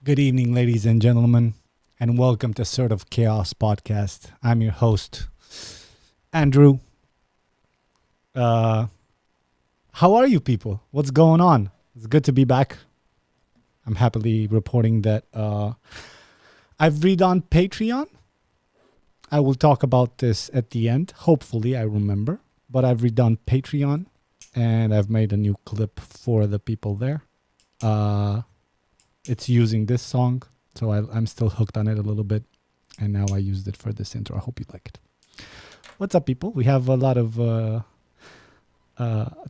Good evening, ladies and gentlemen, and welcome to Sort of Chaos podcast. I'm your host, Andrew. Uh, how are you people? What's going on? It's good to be back. I'm happily reporting that I've redone Patreon. I will talk about this at the end. Hopefully, I remember. But I've redone Patreon, and I've made a new clip for the people there. It's using this song, so I'm still hooked on it a little bit, and now I used it for this intro. I hope you like it. What's up, people? We have a lot of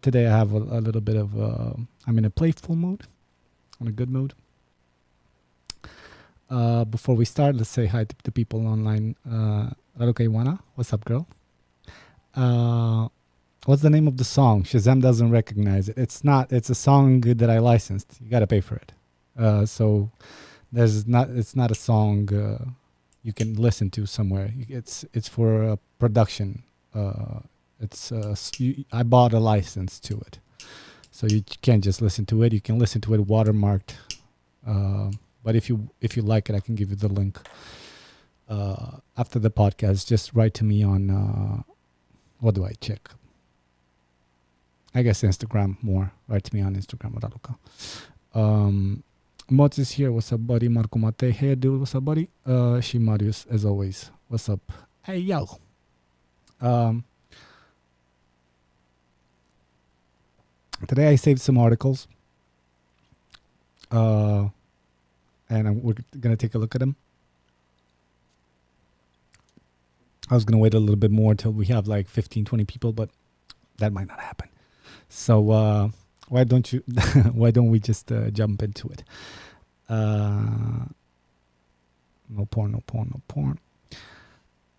today. I have a little bit of I'm in a playful mood, on a good mood. Before we start, let's say hi to the people online. Raluka Iwana, what's up, girl? What's the name of the song? Shazam doesn't recognize it. It's a song that I licensed. You gotta pay for it. So it's not a song you can listen to somewhere. It's for a production. I bought a license to it, so you can't just listen to it. You can listen to it watermarked. But if you like it, I can give you the link after the podcast. Just write to me on what do I check? I guess Instagram more. Write to me on Instagram, Raluka. Mots is here. What's up, buddy? Marco Mate. Hey, dude. What's up, buddy? She Marius, as always. What's up? Hey, yo. Today I saved some articles. And we're going to take a look at them. I was going to wait a little bit more until we have like 15, 20 people, but that might not happen. So why don't we just jump into it? No porn.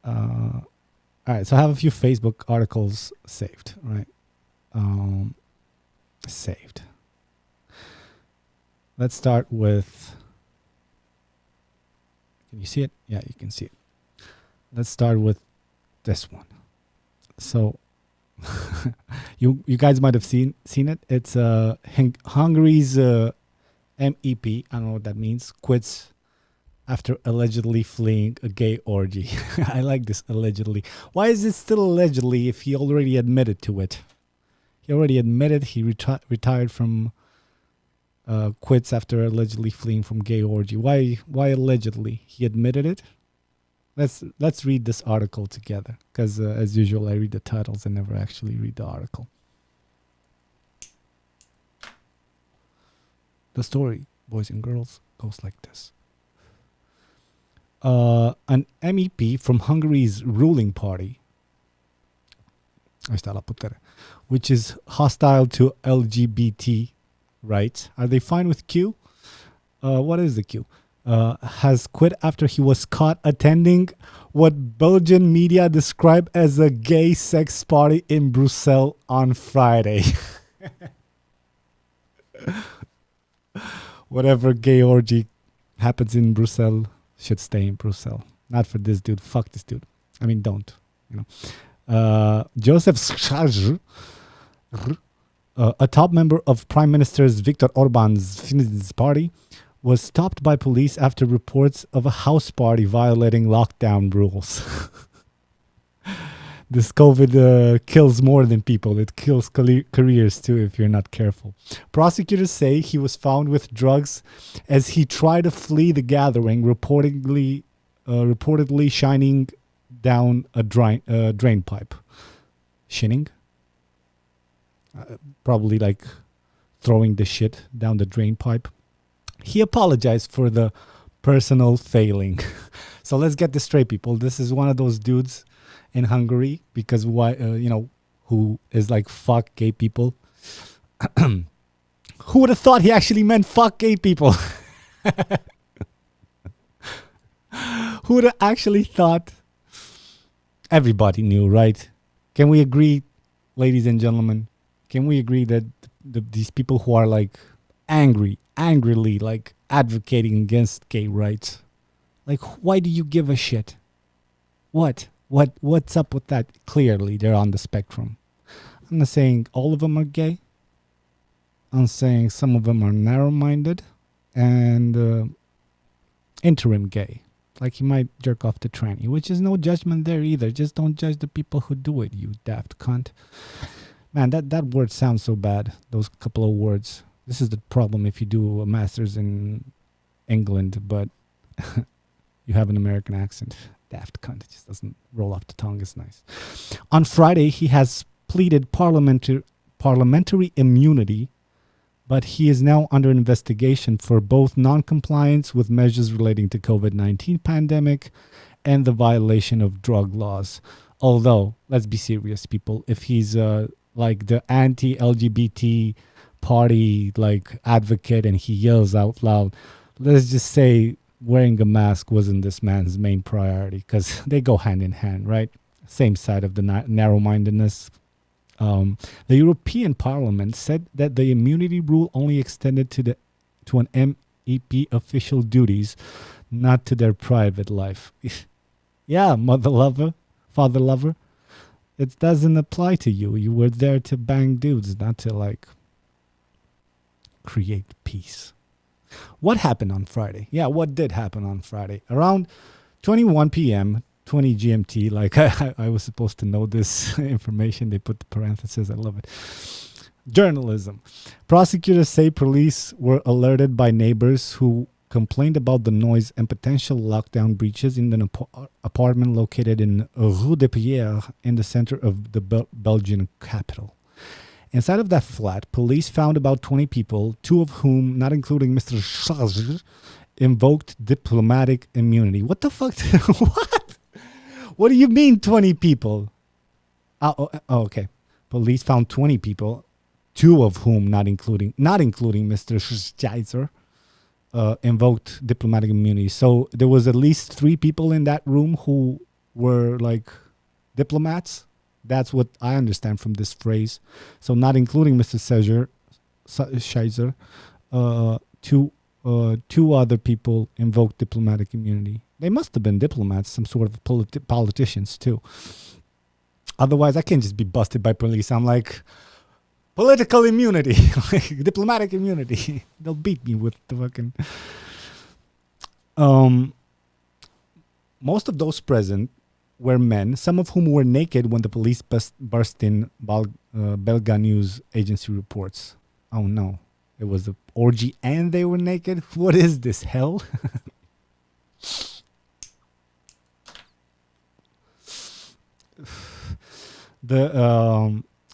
All right, so I have a few Facebook articles saved, right? Saved. Let's start with, can you see it? Yeah, you can see it. Let's start with this one. So you guys might have seen it. It's Hungary's MEP, I don't know what that means, quits after allegedly fleeing a gay orgy. I like this allegedly. Why is it still allegedly if he already admitted to it? He already admitted he retired from quits after allegedly fleeing from gay orgy. Why allegedly? He admitted it? Let's read this article together, because as usual I read the titles and never actually read the article. The story, boys and girls, goes like this. An MEP from Hungary's ruling party, which is hostile to LGBT rights. Are they fine with Q? What is the Q? Has quit after he was caught attending what Belgian media describe as a gay sex party in Brussels on Friday. Whatever gay orgy happens in Brussels should stay in Brussels. Not for this dude. Fuck this dude. I mean, don't. Joseph Schajer, a top member of Prime Minister Viktor Orban's Fidesz party, was stopped by police after reports of a house party violating lockdown rules. This COVID kills more than people. It kills careers too if you're not careful. Prosecutors say he was found with drugs as he tried to flee the gathering, reportedly shining down a drain pipe. Shinning? Probably like throwing the shit down the drain pipe. He apologized for the personal failing. So let's get this straight, people. This is one of those dudes in Hungary, because who is like, fuck gay people. Who would have thought he actually meant fuck gay people? Who would have actually thought? Everybody knew, right? Can we agree, ladies and gentlemen? Can we agree that these people who are like angrily like advocating against gay rights, like, why do you give a shit? What's up with that? Clearly they're on the spectrum. I'm not saying all of them are gay. I'm saying some of them are narrow-minded, and interim gay. Like he might jerk off to tranny, which is no judgment there either. Just don't judge the people who do it, you daft cunt. Man, that word sounds so bad. Those couple of words. This is the problem if you do a master's in England, but you have an American accent. Daft cunt. It just doesn't roll off the tongue. It's nice. On Friday, he has pleaded parliamentary immunity, but he is now under investigation for both non-compliance with measures relating to COVID-19 pandemic and the violation of drug laws. Although, let's be serious, people. If he's like the anti-LGBT party like advocate and he yells out loud, let's just say wearing a mask wasn't this man's main priority, because they go hand in hand, right? Same side of the narrow-mindedness. The European Parliament said that the immunity rule only extended to an MEP official duties, not to their private life. Yeah, mother lover, father lover. It doesn't apply to you. You were there to bang dudes, not to like create peace. What happened on Friday? Yeah, what did happen on Friday? Around 21 p.m., 20 GMT, like I was supposed to know this information. They put the parentheses. I love it. Journalism. Prosecutors say police were alerted by neighbors who complained about the noise and potential lockdown breaches in an apartment located in Rue de Pierre in the center of the Belgian capital. Inside of that flat, police found about 20 people, 2 of whom, not including Mr. Charles, invoked diplomatic immunity. What the fuck? What? What do you mean 20 people? Okay. Police found 20 people, 2 of whom, not including Mr. Scheiser, invoked diplomatic immunity. So there was at least 3 people in that room who were like diplomats. That's what I understand from this phrase. So not including Mr. Scheiser, 2 other people invoked diplomatic immunity. They must have been diplomats, some sort of politicians too. Otherwise, I can't just be busted by police. I'm like, political immunity, diplomatic immunity. They'll beat me with the fucking... Most of those present were men, some of whom were naked when the police burst in, Belga news agency reports. Oh no, it was an orgy and they were naked? What is this, hell?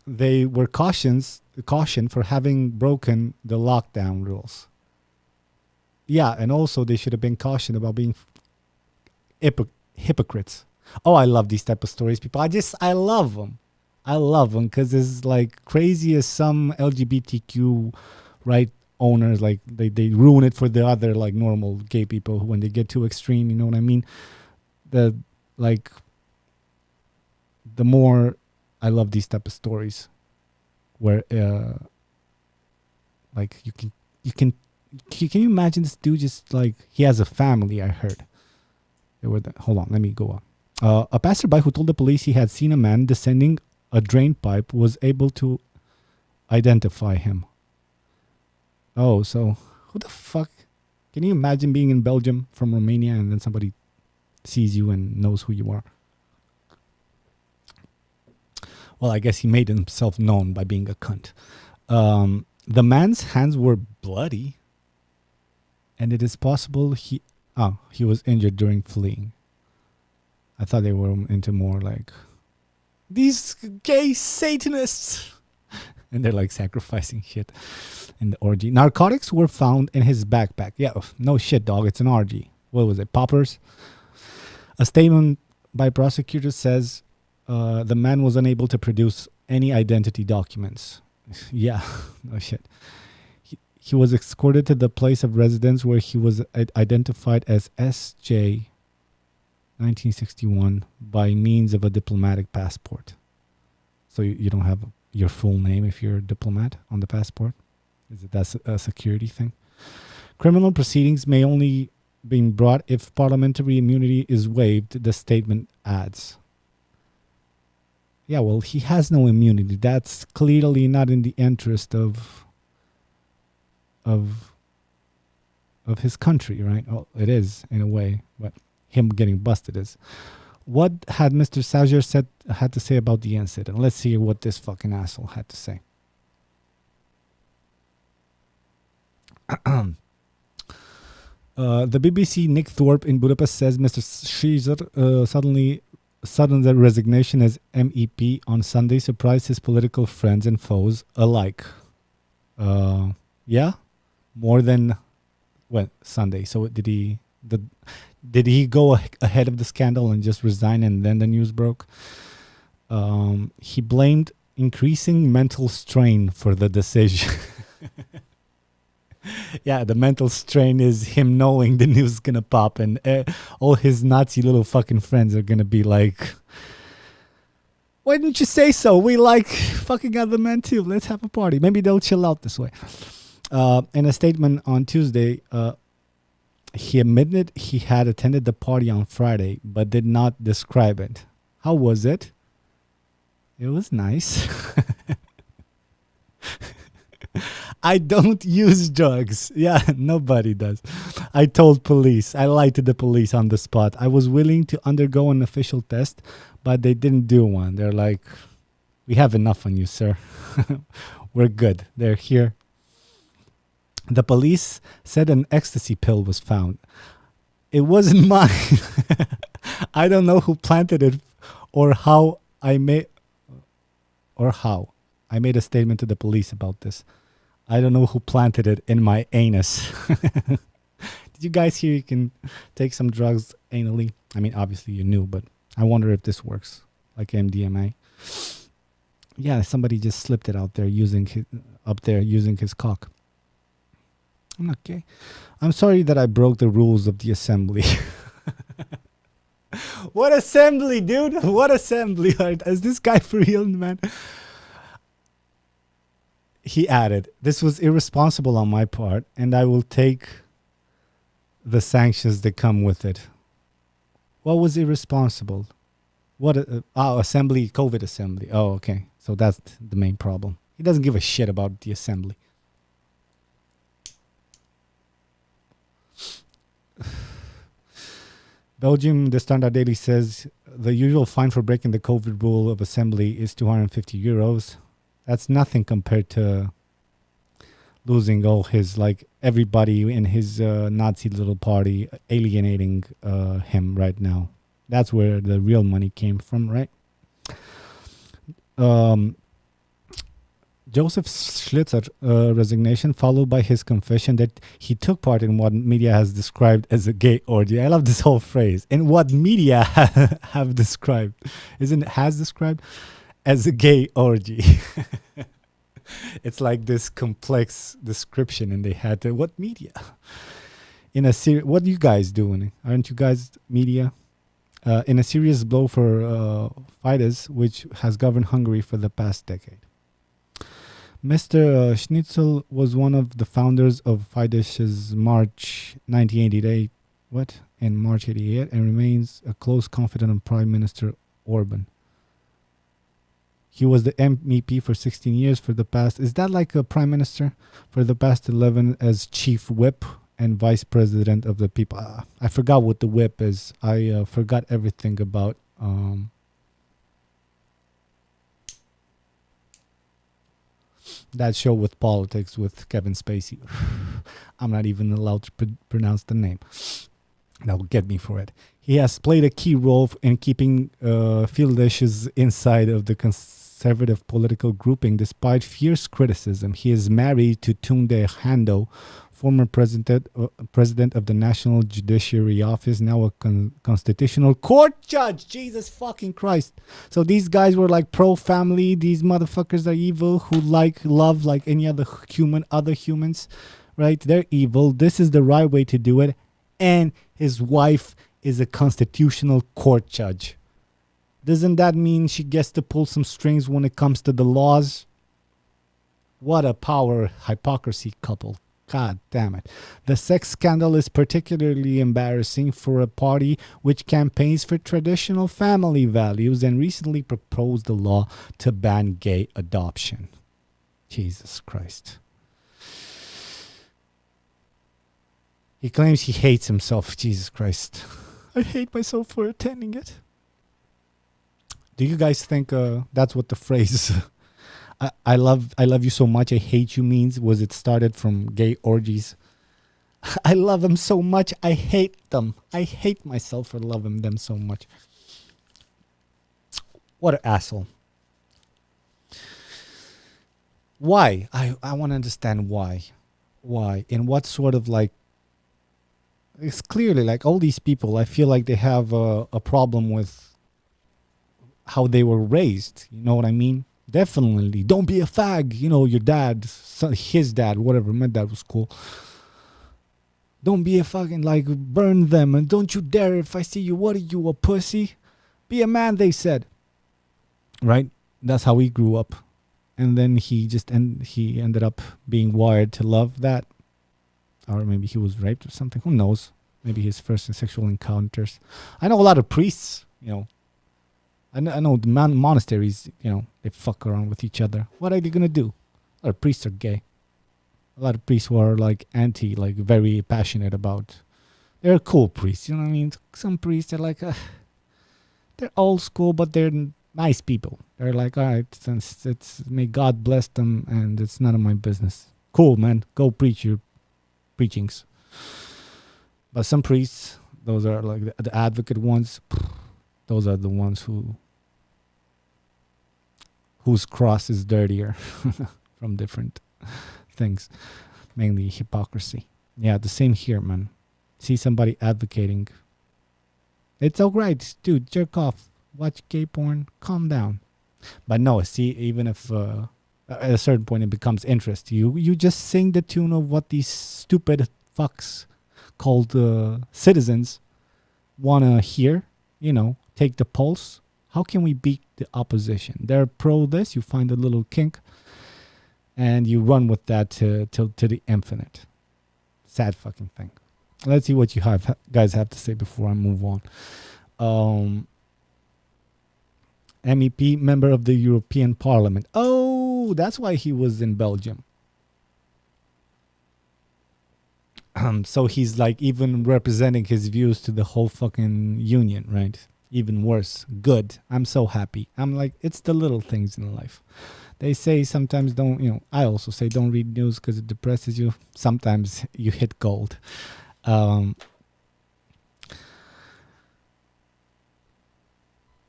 They were cautioned for having broken the lockdown rules. Yeah, and also they should have been cautioned about being hypocrites. Oh, I love these type of stories, people. I love them. I love them because it's like crazy as some LGBTQ right owners, like they ruin it for the other like normal gay people when they get too extreme. You know what I mean? The more I love these type of stories where like can you imagine this dude just like he has a family? I heard. Hold on, let me go on. A passerby who told the police he had seen a man descending a drain pipe was able to identify him. Oh, so who the fuck? Can you imagine being in Belgium from Romania and then somebody sees you and knows who you are? Well, I guess he made himself known by being a cunt. The man's hands were bloody, and it is possible he was injured during fleeing. I thought they were into more like these gay Satanists. And they're like sacrificing shit in the orgy. Narcotics were found in his backpack. Yeah, no shit, dog. It's an orgy. What was it? Poppers? A statement by prosecutors says the man was unable to produce any identity documents. Yeah, no shit. He was escorted to the place of residence where he was identified as S.J. 1961 by means of a diplomatic passport. So you don't have your full name if you're a diplomat on the passport? Is it that's a security thing? Criminal proceedings may only be brought if parliamentary immunity is waived, the statement adds. Yeah, well, he has no immunity. That's clearly not in the interest of of his country, right? Well, it is in a way, but him getting busted is. What had Mr. Sager had to say about the incident? Let's see what this fucking asshole had to say. The BBC Nick Thorpe in Budapest says Mr. Caesar sudden resignation as MEP on Sunday surprised his political friends and foes alike. Yeah, more than Sunday. So did he go ahead of the scandal and just resign and then the news broke? He blamed increasing mental strain for the decision. Yeah, the mental strain is him knowing the news is gonna pop and all his Nazi little fucking friends are gonna be like, why didn't you say so? We like fucking other men too. Let's have a party. Maybe they'll chill out this way. In a statement on Tuesday, he admitted he had attended the party on Friday, but did not describe it. How was it? It was nice. I don't use drugs. Yeah, nobody does. I told police. I lied to the police on the spot. I was willing to undergo an official test, but they didn't do one. They're like, we have enough on you, sir. We're good. They're here. The police said an ecstasy pill was found. It wasn't mine. I don't know who planted it or how I made a statement to the police about this. I don't know who planted it in my anus. Did you guys hear you can take some drugs anally? I mean, obviously you knew, but I wonder if this works like MDMA. Yeah, somebody just slipped it out there using his cock. I'm not gay. I'm sorry that I broke the rules of the assembly. What assembly, dude? What assembly? Is this guy for real, man? He added, this was irresponsible on my part, and I will take the sanctions that come with it. What was irresponsible? What? Assembly, COVID assembly. Oh, okay. So that's the main problem. He doesn't give a shit about the assembly. Belgium, the Standard Daily says the usual fine for breaking the COVID rule of assembly is 250 euros. That's nothing compared to losing all his, like, everybody in his Nazi little party, alienating him right now. That's where the real money came from, right? Joseph Schlitzer resignation followed by his confession that he took part in what media has described as a gay orgy. I love this whole phrase. In what media have described, has described as a gay orgy. It's like this complex description, and they had to, what media? In a what are you guys doing? Aren't you guys media? In a serious blow for Fidesz, which has governed Hungary for the past decade. Mr. Schnitzel was one of the founders of Fidesz's March 1988, in March 88, and remains a close confidant of Prime Minister Orban. He was the MEP for 16 years for the past, is that like a prime minister? For the past 11 as chief whip and vice president of the people. I forgot what the whip is. I forgot everything about that show with politics with Kevin Spacey. I'm not even allowed to pronounce the name. That will get me for it. He has played a key role in keeping Fidesz inside of the conservative political grouping despite fierce criticism. He is married to Tunde Hando, former president of the National Judiciary Office, now a constitutional court judge. Jesus fucking Christ. So these guys were like pro-family. These motherfuckers are evil who love like any other humans, right? They're evil. This is the right way to do it. And his wife is a constitutional court judge. Doesn't that mean she gets to pull some strings when it comes to the laws? What a power hypocrisy couple. God damn it. The sex scandal is particularly embarrassing for a party which campaigns for traditional family values and recently proposed a law to ban gay adoption. Jesus Christ. He claims he hates himself. Jesus Christ. I hate myself for attending it. Do you guys think that's what the phrase I love you so much I hate you means? Was it started from gay orgies? I love them so much I hate them. I hate myself for loving them so much. What an asshole. Why? I want to understand why. Why? In what sort of like... It's clearly like all these people, I feel like they have a problem with how they were raised. You know what I mean? Definitely. Don't be a fag. You know, your dad, his dad, whatever. My dad was cool. Don't be a fucking, like, burn them. And don't you dare, if I see you, what are you, a pussy? Be a man, they said. Right? That's how he grew up. And then he ended up being wired to love that. Or maybe he was raped or something. Who knows? Maybe his first sexual encounters. I know a lot of priests, you know. I know the monasteries, you know, they fuck around with each other. What are they going to do? A lot of priests are gay. A lot of priests who are like like very passionate about. They're cool priests, you know what I mean? Some priests are like, they're old school, but they're nice people. They're like, all right, since may God bless them, and it's none of my business. Cool, man. Go preach your preachings. But some priests, those are like the advocate ones. Those are the ones whose cross is dirtier from different things, mainly hypocrisy. Yeah, the same here, man. See somebody advocating. It's all right, dude. Jerk off. Watch gay porn. Calm down. But no, see, even if at a certain point it becomes interest, you just sing the tune of what these stupid fucks called citizens want to hear. You know, take the pulse. How can we beat the opposition? They're pro this. You find a little kink, and you run with that to the infinite. Sad fucking thing. Let's see what you guys have to say before I move on. MEP, member of the European Parliament. Oh, that's why he was in Belgium. So he's like even representing his views to the whole fucking union, right? Even worse. Good. I'm so happy. I'm like, it's the little things in life. They say sometimes don't, you know, I also say don't read news because it depresses you. Sometimes you hit gold.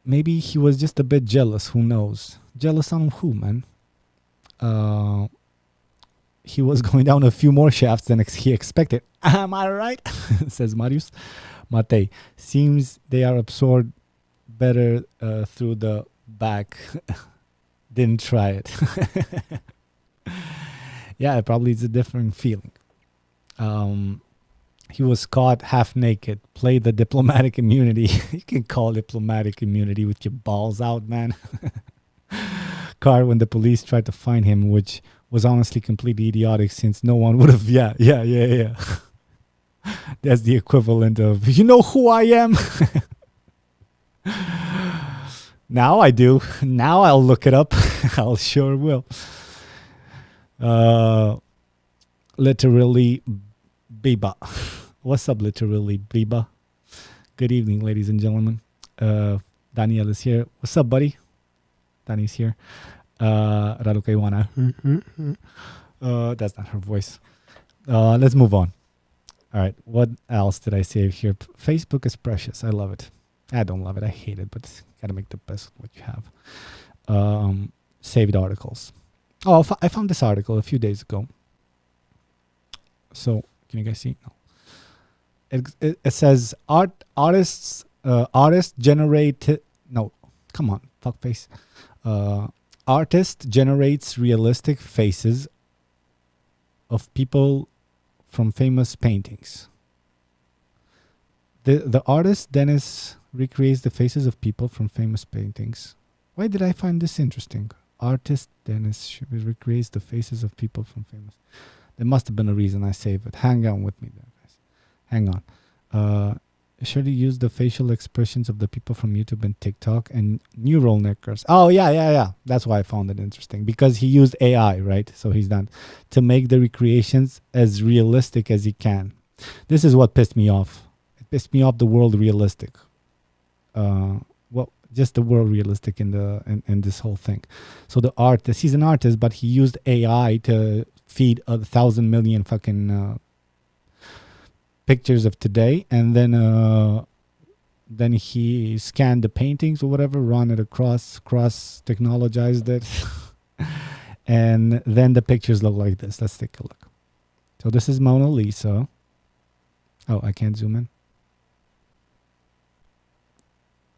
Maybe he was just a bit jealous. Who knows? Jealous on who, man? He was going down a few more shafts than he expected. Am I right? Says Marius. Matei. Seems they are absorbed better through the back. Didn't try it. Yeah, it probably is a different feeling. He was caught half naked. Play the diplomatic immunity. You can call diplomatic immunity with your balls out, man. Card when the police tried to find him, which was honestly completely idiotic since no one would have. Yeah. That's the equivalent of, you know who I am? Now I do. Now I'll look it up. I'll sure will. Literally Biba. What's up, literally Biba? Good evening, ladies and gentlemen. Daniel is here. What's up, buddy? Danny's here. Raluca Iwana. That's not her voice. Let's move on. All right. What else did I save here? Facebook is precious. I love it. I don't love it. I hate it, but gotta make the best of what you have. Saved articles. Oh, I found this article a few days ago. So, can you guys see? No. It says artists generate. No, come on, fuckface. Artist generates realistic faces of people from famous paintings. The artist Dennis recreates the faces of people from famous paintings. Why did I find this interesting? Artist Dennis recreates the faces of people from famous. There must have been a reason I saved it. Hang on with me there, guys. Hang on. Surely use the facial expressions of the people from YouTube and TikTok and neural networks. Oh, yeah. That's why I found it interesting. Because he used AI, right? So he's done to make the recreations as realistic as he can. This is what pissed me off. It pissed me off the world realistic. Well, just the world realistic in this whole thing. So the artist, he's an artist, but he used AI to feed 1,000 million fucking pictures of today, and then he scanned the paintings or whatever, run it across, cross technologized it, and then the pictures look like this. Let's take a look. So this is Mona Lisa. Oh, I can't zoom in.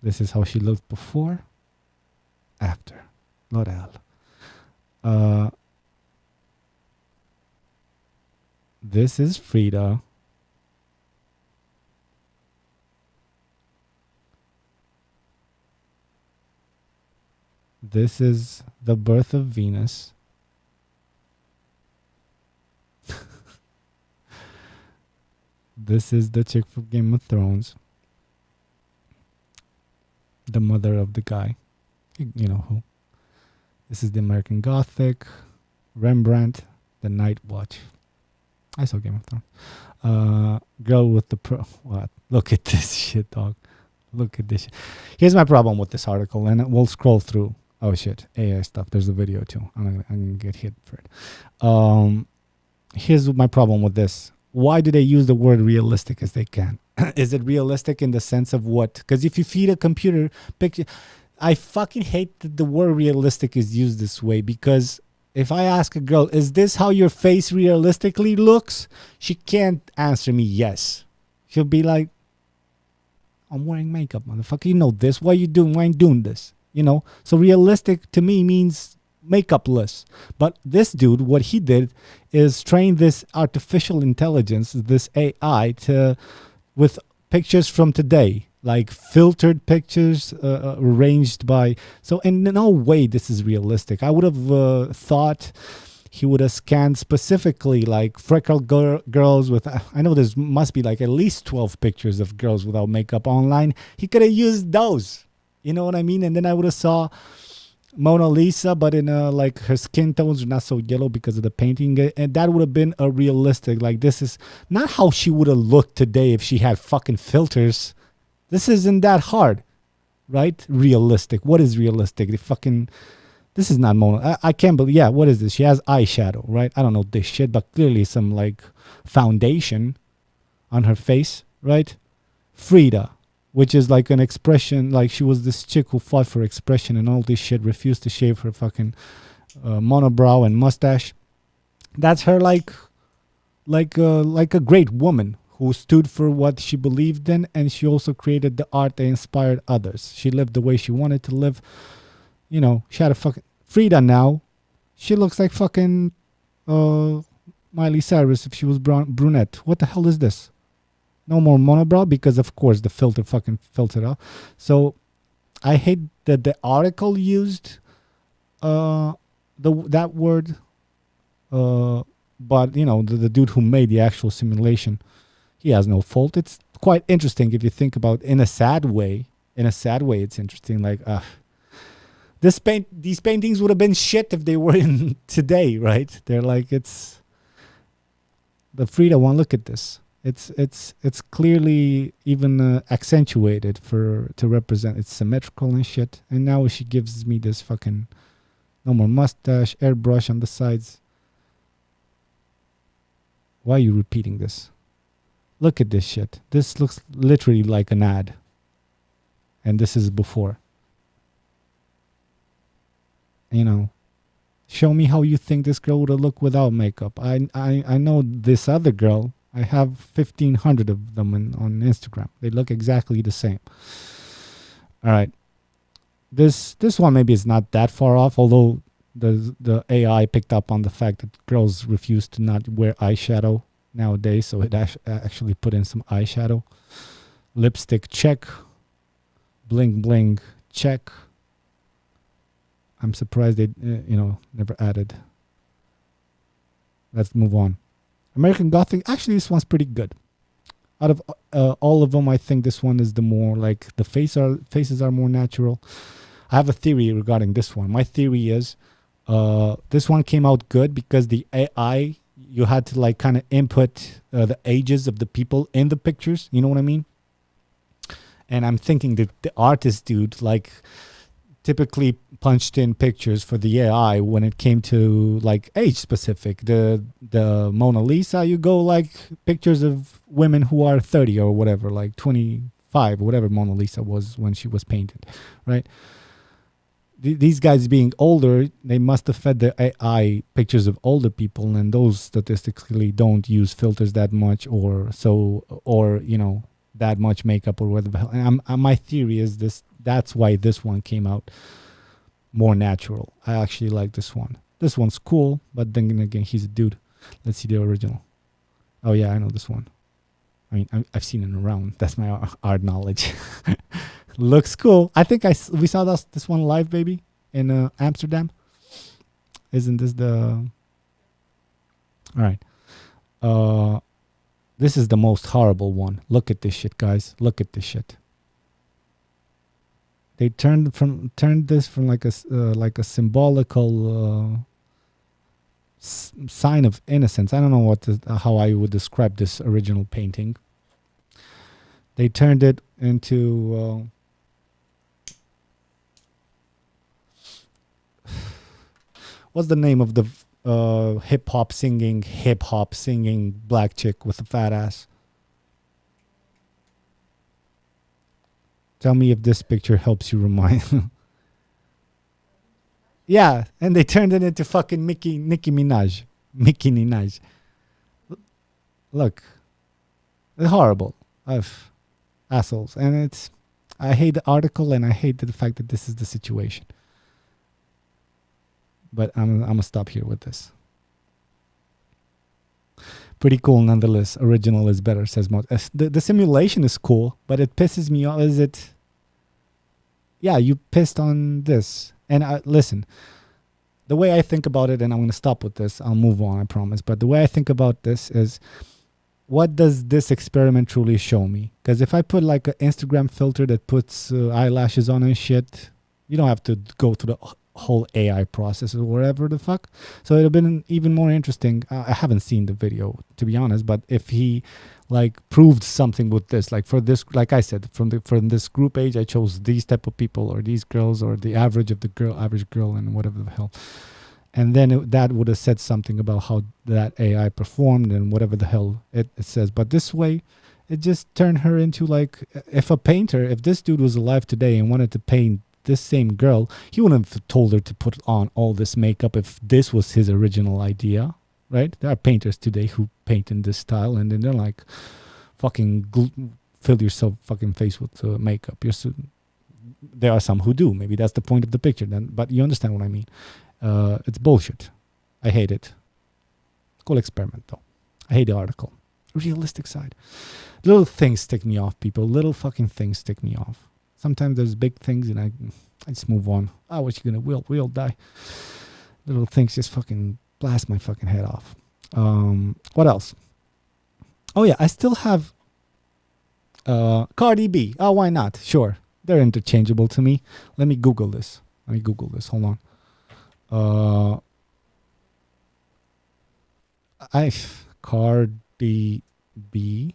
This is how she looked before, after. Not hell. This is Frida. This is the birth of Venus. This is the chick from Game of Thrones. The mother of the guy. You know who. This is the American Gothic. Rembrandt. The Night Watch. I saw Game of Thrones. Girl with the what? Look at this shit, dog. Look at this shit. Here's my problem with this article, and we'll scroll through. Oh shit, AI stuff. There's a video too. I'm gonna get hit for it. Here's my problem with this. Why do they use the word realistic as they can? Is it realistic in the sense of what? Because if you feed a computer picture, I fucking hate that the word realistic is used this way, because if I ask a girl, is this how your face realistically looks? She can't answer me yes. She'll be like, I'm wearing makeup, motherfucker. You know this. Why you doing? Why you doing this? You know? So realistic to me means makeupless. But this dude, what he did is train this artificial intelligence, this AI, with pictures from today, like filtered pictures arranged by. So in no way this is realistic. I would have thought he would have scanned specifically like freckled girls with. I know there must be like at least 12 pictures of girls without makeup online. He could have used those. You know what I mean? And then I would have saw Mona Lisa, but in like her skin tones are not so yellow because of the painting, and that would have been a realistic. Like, this is not how she would have looked today if she had fucking filters. This isn't that hard, right? Realistic. What is realistic? This is not Mona. I can't believe. Yeah, what is this? She has eyeshadow, right? I don't know this shit, but clearly some like foundation on her face, right? Frida, which is like an expression, like she was this chick who fought for expression and all this shit, refused to shave her fucking monobrow and mustache. That's her like a great woman who stood for what she believed in, and she also created the art that inspired others. She lived the way she wanted to live. You know, she had a fucking Frida now. She looks like fucking Miley Cyrus if she was brunette. What the hell is this? No more monobrow, because of course the filter fucking filtered out. So I hate that the article used that word, but you know, the dude who made the actual simulation, he has no fault. It's quite interesting if you think about it in a sad way. In a sad way, it's interesting. Like, these paintings would have been shit if they were in today, right? They're like, it's the Frida one. Look at this. It's clearly even accentuated to represent. It's symmetrical and shit. And now she gives me this fucking no more mustache, airbrush on the sides. Why are you repeating this? Look at this shit. This looks literally like an ad. And this is before. You know, show me how you think this girl would have looked without makeup. I know this other girl. I have 1,500 of them on Instagram. They look exactly the same. All right. This one maybe is not that far off, although the AI picked up on the fact that girls refuse to not wear eyeshadow nowadays, so it actually put in some eyeshadow. Lipstick, check. Bling bling, check. I'm surprised they never added. Let's move on. American Gothic, actually this one's pretty good. Out of all of them, I think this one is the more like the faces are more natural. I have a theory regarding this one. My theory is this one came out good because the AI you had to like kind of input the ages of the people in the pictures. You know what I mean? And I'm thinking that the artist dude like typically punched in pictures for the AI when it came to like age specific. The Mona Lisa, you go like pictures of women who are 30 or whatever, like 25 or whatever Mona Lisa was when she was painted, right? These guys being older, they must have fed the AI pictures of older people, and those statistically don't use filters that much, or so, or that much makeup or whatever the hell. And my theory is this: that's why this one came out more natural. I actually like this one. This one's cool, but then again, he's a dude. Let's see the original. Oh yeah, I know this one. I mean, I've seen it around. That's my art knowledge. Looks cool. I think we saw this one live, baby, in Amsterdam. Isn't this the... All right. This is the most horrible one. Look at this shit, guys. Look at this shit. They turned this from like a symbolical sign of innocence. I don't know how I would describe this original painting. They turned it into what's the name of the hip hop singing black chick with a fat ass? Tell me if this picture helps you remind. Yeah, and they turned it into fucking Nicki Minaj. Nicki Minaj. Look, it's horrible. Assholes, and I hate the article, and I hate the fact that this is the situation. But I'm gonna stop here with this. Pretty cool nonetheless. Original is better, says Mo. The simulation is cool, but it pisses me off. Is it? Yeah, you pissed on this. And listen, the way I think about it, and I'm going to stop with this. I'll move on, I promise. But the way I think about this is, what does this experiment truly show me? Because if I put like an Instagram filter that puts eyelashes on and shit, you don't have to go through the whole AI process or whatever the fuck. So it'd have been even more interesting. I haven't seen the video, to be honest, but if he like proved something with this, like for this, like I said, from this group age, I chose these type of people or these girls or the average of the average girl and whatever the hell. And then that would have said something about how that AI performed and whatever the hell it says. But this way, it just turned her into like, if this dude was alive today and wanted to paint this same girl, he wouldn't have told her to put on all this makeup if this was his original idea, right? There are painters today who paint in this style, and then they're like, fucking fill yourself fucking face with makeup. There are some who do. Maybe that's the point of the picture then, but you understand what I mean. It's bullshit. I hate it. Cool experiment though. I hate the article. Realistic side. Little things tick me off, people. Little fucking things tick me off. Sometimes there's big things and I just move on. Oh, what you gonna we'll die. Little things just fucking blast my fucking head off. What else? Oh yeah, I still have Cardi B. Oh, why not? Sure. They're interchangeable to me. Let me Google this. Hold on. Cardi B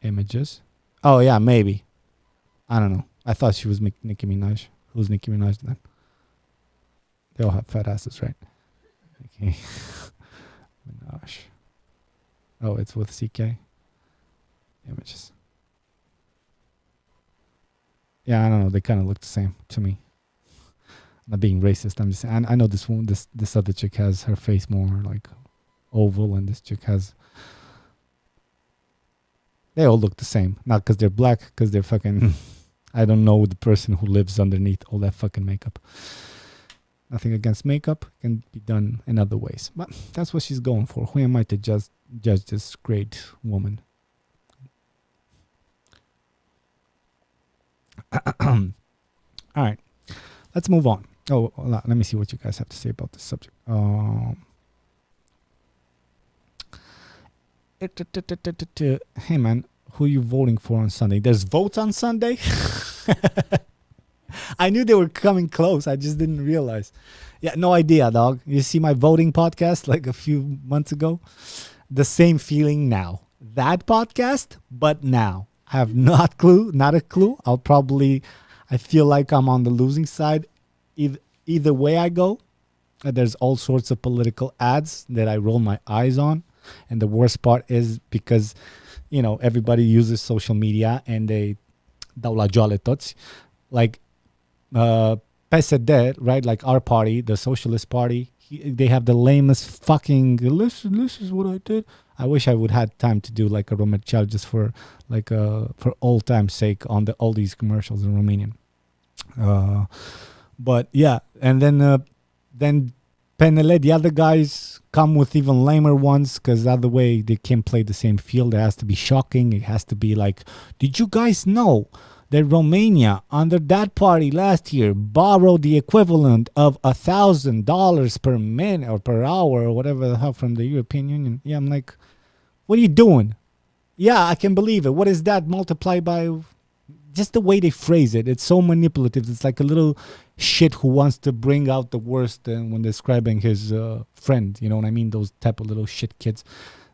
images. Oh yeah, maybe. I don't know. I thought she was Nicki Minaj. Who's Nicki Minaj then? They all have fat asses, right? Okay. Minaj. Oh, it's with CK. Images. Yeah, I don't know. They kind of look the same to me. I'm not being racist. I'm just saying. I know this one. This other chick has her face more like oval, and this chick has. They all look the same. Not because they're black, because they're fucking... I don't know the person who lives underneath all that fucking makeup. Nothing against makeup. It can be done in other ways. But that's what she's going for. Who am I to judge this great woman? All right. Let's move on. Oh, let me see what you guys have to say about this subject. Hey man, who are you voting for on Sunday? There's votes on Sunday? I knew they were coming close. I just didn't realize. Yeah, no idea, dog. You see my voting podcast like a few months ago? The same feeling now. That podcast, but now. I have not a clue. I feel like I'm on the losing side. Either way I go, there's all sorts of political ads that I roll my eyes on. And the worst part is because, everybody uses social media and they dau la joale toți. Like PSD, right? Like our party, the Socialist Party, they have the lamest fucking, this is what I did. I wish I would had time to do like a ROMERCIAL just for old time's sake on all these commercials in Romanian. But yeah, and then PNL, the other guys come with even lamer ones because the other way they can't play the same field. It has to be shocking. It has to be like, did you guys know that Romania under that party last year borrowed the equivalent of $1,000 per minute or per hour or whatever the hell from the European Union? Yeah, I'm like, what are you doing? Yeah, I can believe it. What is that multiplied by? Just the way they phrase it, it's so manipulative. It's like a little shit who wants to bring out the worst when describing his friend. You know what I mean? Those type of little shit kids.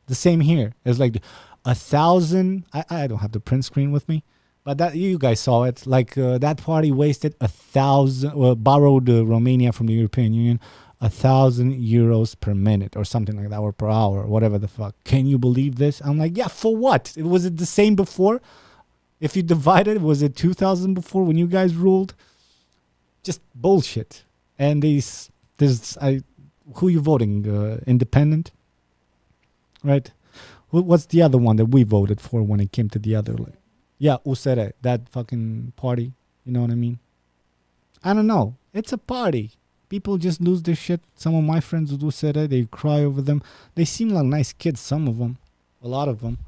The same here. It's like 1,000. I don't have the print screen with me, but that you guys saw it. Like that party wasted 1,000. Borrowed Romania from the European Union 1,000 euros per minute or something like that, or per hour, or whatever the fuck. Can you believe this? I'm like, yeah, for what? Was it the same before? If you divide it, was it 2,000 before when you guys ruled? Just bullshit. And who you voting? Independent, right? What's the other one that we voted for when it came to the other? Yeah, USR, that fucking party. You know what I mean? I don't know. It's a party. People just lose their shit. Some of my friends with USR, they cry over them. They seem like nice kids, some of them. A lot of them.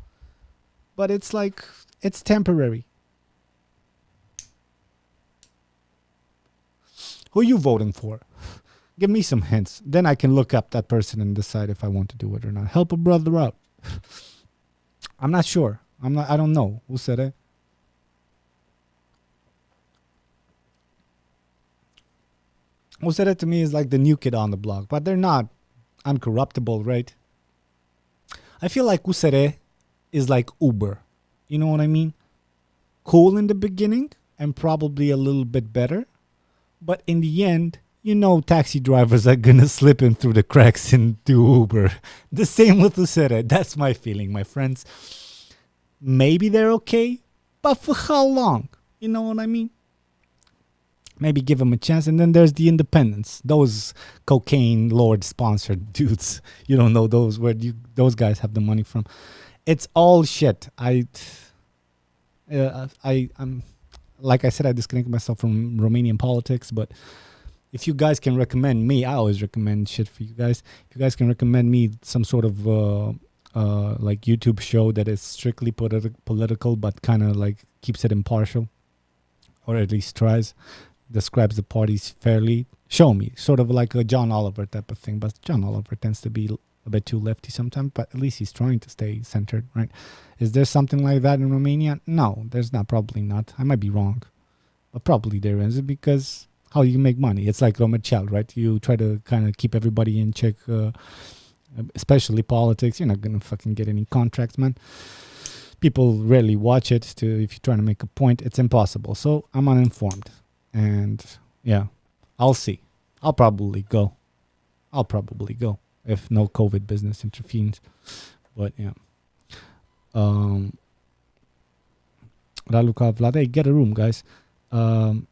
But it's like, it's temporary. Who are you voting for? Give me some hints. Then I can look up that person and decide if I want to do it or not. Help a brother out. I'm not sure. I don't know. Who said it? Who said it to me is like the new kid on the block. But they're not uncorruptible, right? I feel like Usere is like Uber. You know what I mean? Cool in the beginning and probably a little bit better. But in the end, taxi drivers are going to slip in through the cracks and do Uber. The same with Usere. That's my feeling, my friends. Maybe they're okay, but for how long? You know what I mean? Maybe give them a chance. And then there's the independents. Those cocaine lord sponsored dudes. You don't know those, those guys have the money from. It's all shit. I'm like I said, I disconnected myself from Romanian politics, but if you guys can recommend me, I always recommend shit for you guys. If you guys can recommend me some sort of like YouTube show that is strictly political, but kind of like keeps it impartial, or at least tries, describes the parties fairly, show me. Sort of like a John Oliver type of thing, but John Oliver tends to be a bit too lefty sometimes, but at least he's trying to stay centered, right? Is there something like that in Romania? No, there's not. Probably not. I might be wrong, but probably there is, because how you make money? It's like ROMERCIAL, right? You try to kind of keep everybody in check, especially politics. You're not gonna fucking get any contracts, man. People rarely watch it. If you're trying to make a point, it's impossible. So I'm uninformed, and yeah, I'll see. I'll probably go if no COVID business intervenes. But yeah. Raluca Vlade, get a room, guys. Going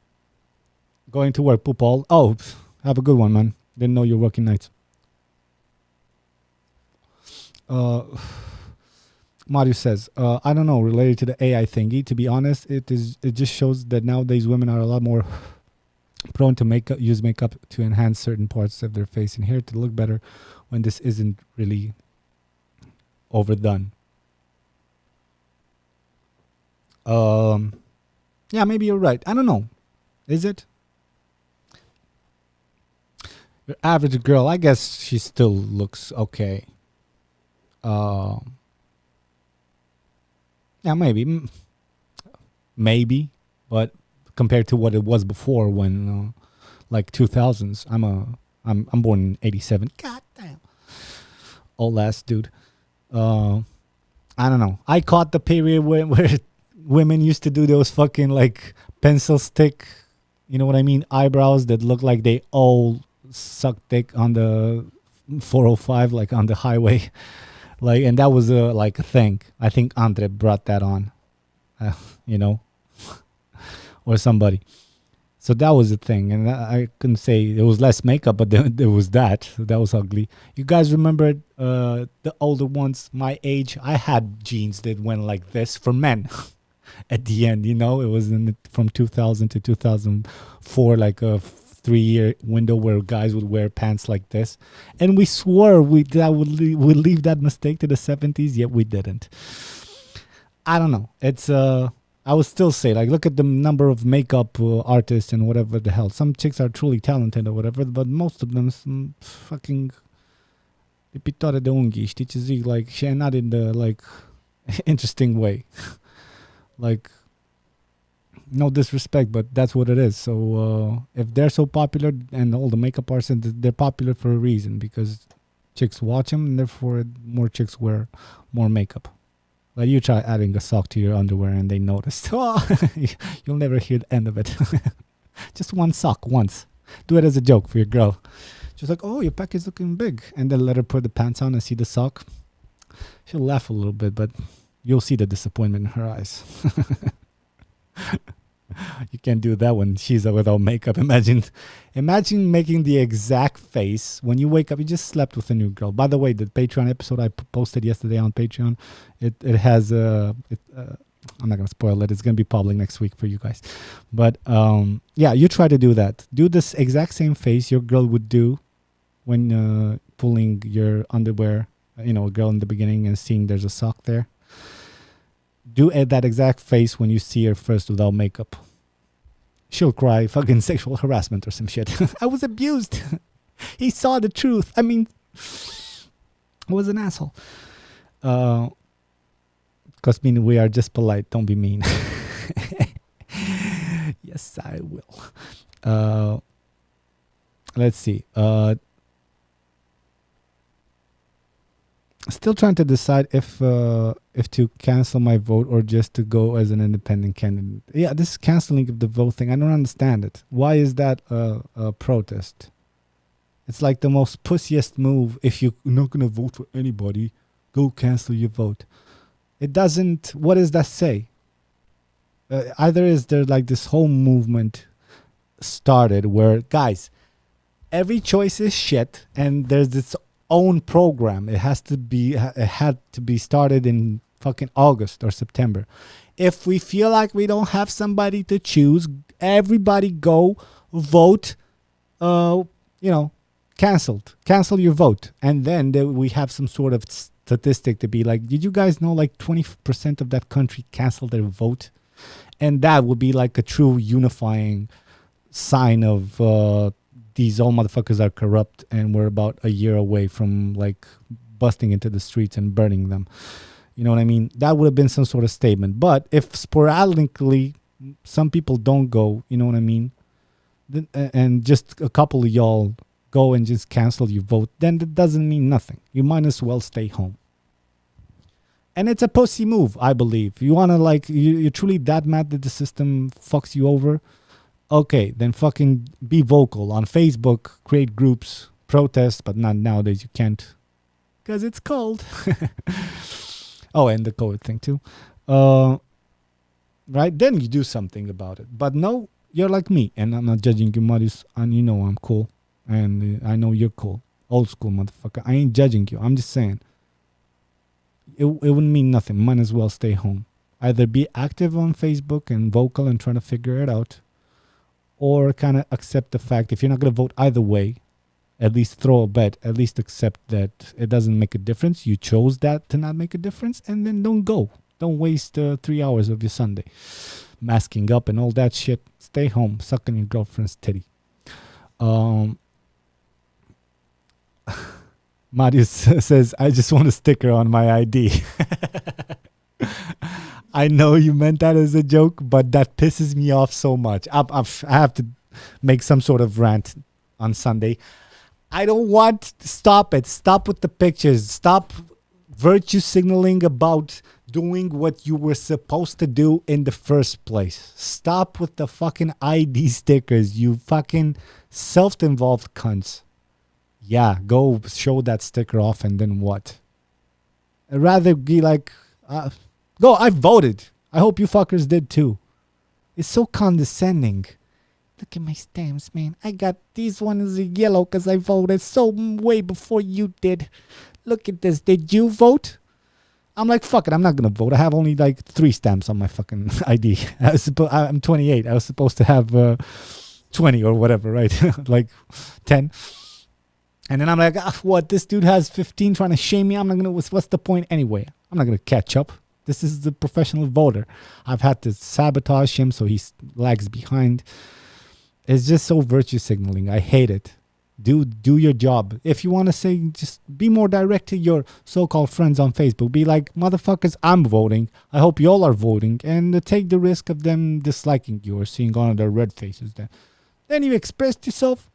to work, Pupol. Oh, have a good one, man. Didn't know you're working nights. Mario says, I don't know, related to the AI thingy. To be honest, it just shows that nowadays women are a lot more prone to use makeup to enhance certain parts of their face and hair to look better when this isn't really overdone. Yeah, maybe you're right. I don't know. Is it? Your average girl, I guess she still looks okay. Yeah, maybe. Maybe. But compared to what it was before when like 2000s. I'm born in 87. God damn. Old ass dude. I don't know. I caught the period where women used to do those fucking like pencil stick, you know what I mean, eyebrows that look like they all suck dick on the 405, like on the highway. Like, and that was like a thing. I think Andre brought that on, you know, or somebody. So that was the thing, and I couldn't say it was less makeup, but there was that. So that was ugly. You guys remember the older ones, my age? I had jeans that went like this for men. At the end, you know, it was from 2000 to 2004, like a 3-year window where guys would wear pants like this, and we swore we'd leave that mistake to the 70s, yet we didn't. I don't know. It's I would still say, like, look at the number of makeup artists and whatever the hell. Some chicks are truly talented or whatever, but most of them fucking de pictoare de unghii, știi ce zic? Like, she not in the, like, interesting way. Like, no disrespect, but that's what it is. So if they're so popular and all the makeup artists, they're popular for a reason, because chicks watch them, and therefore more chicks wear more makeup. Like, you try adding a sock to your underwear and they notice. Oh, you'll never hear the end of it. Just one sock once. Do it as a joke for your girl. Just like, oh, your pack is looking big. And then let her put the pants on and see the sock. She'll laugh a little bit, but you'll see the disappointment in her eyes. You can't do that when she's without makeup. Imagine making the exact face when you wake up. You just slept with a new girl. By the way, the Patreon episode I posted yesterday on Patreon, it has I'm not gonna spoil it. It's gonna be public next week for you guys. But yeah, you try to do that. Do this exact same face your girl would do when pulling your underwear. You know, a girl in the beginning and seeing there's a sock there. Do that exact face when you see her first without makeup. She'll cry fucking sexual harassment or some shit. I was abused. He saw the truth. I mean, I was an asshole. Because we are just polite. Don't be mean. Yes, I will. Let's see. Still trying to decide if to cancel my vote or just to go as an independent candidate. Yeah, this canceling of the vote thing, I don't understand it. Why is that a protest? It's like the most pussiest move. If you're not going to vote for anybody, go cancel your vote. It doesn't, what does that say? Either is there like this whole movement started where, guys, every choice is shit and there's this own program. It had to be started in fucking August or September. If we feel like we don't have somebody to choose, everybody go vote. Cancel your vote, and then we have some sort of statistic to be like, did you guys know like 20% of that country canceled their vote? And that would be like a true unifying sign of these all motherfuckers are corrupt, and we're about a year away from like busting into the streets and burning them. You know what I mean? That would have been some sort of statement. But if sporadically some people don't go, you know what I mean? Then, and just a couple of y'all go and just cancel your vote, then that doesn't mean nothing. You might as well stay home. And it's a pussy move, I believe. You want to like, you're truly that mad that the system fucks you over? Okay, then fucking be vocal on Facebook, create groups, protest, but not nowadays. You can't, because it's cold. Oh, and the COVID thing too. Right? Then you do something about it. But no, you're like me, and I'm not judging you, Marius, and you know I'm cool, and I know you're cool. Old school, motherfucker. I ain't judging you. I'm just saying. It wouldn't mean nothing. Might as well stay home. Either be active on Facebook and vocal and trying to figure it out, or kind of accept the fact if you're not going to vote either way, at least throw a bet, at least accept that it doesn't make a difference. You chose that to not make a difference, and then don't go. Don't waste 3 hours of your Sunday masking up and all that shit. Stay home, sucking your girlfriend's titty. Marius says, I just want a sticker on my ID. I know you meant that as a joke, but that pisses me off so much. I have to make some sort of rant on Sunday. I don't want. Stop it. Stop with the pictures. Stop virtue signaling about doing what you were supposed to do in the first place. Stop with the fucking ID stickers, you fucking self-involved cunts. Yeah, go show that sticker off and then what? I'd rather be like, go, I voted. I hope you fuckers did too. It's so condescending. Look at my stamps, man. I got these ones in yellow because I voted so way before you did. Look at this. Did you vote? I'm like, fuck it. I'm not going to vote. I have only like 3 stamps on my fucking ID. I'm 28. I was supposed to have 20 or whatever, right? Like 10. And then I'm like, what? This dude has 15 trying to shame me. I'm not going to. What's the point anyway? I'm not going to catch up. This is the professional voter. I've had to sabotage him so he lags behind. It's just so virtue signaling. I hate it. Do your job. If you want to say, just be more direct to your so-called friends on Facebook. Be like, motherfuckers, I'm voting. I hope y'all are voting. And take the risk of them disliking you or seeing all of their red faces. Then you expressed yourself.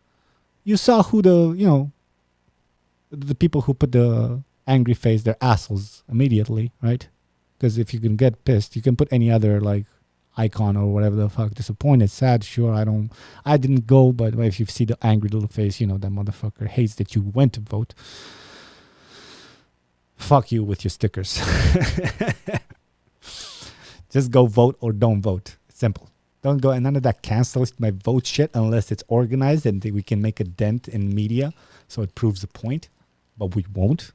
You saw who the people who put the angry face, they're assholes immediately, right? Because if you can get pissed, you can put any other like icon or whatever the fuck. Disappointed, sad, sure, I didn't go, but if you see the angry little face, you know that motherfucker hates that you went to vote. Fuck you with your stickers. Just go vote or don't vote. Simple. Don't go, and none of that cancel my vote shit unless it's organized and we can make a dent in media so it proves the point, but we won't.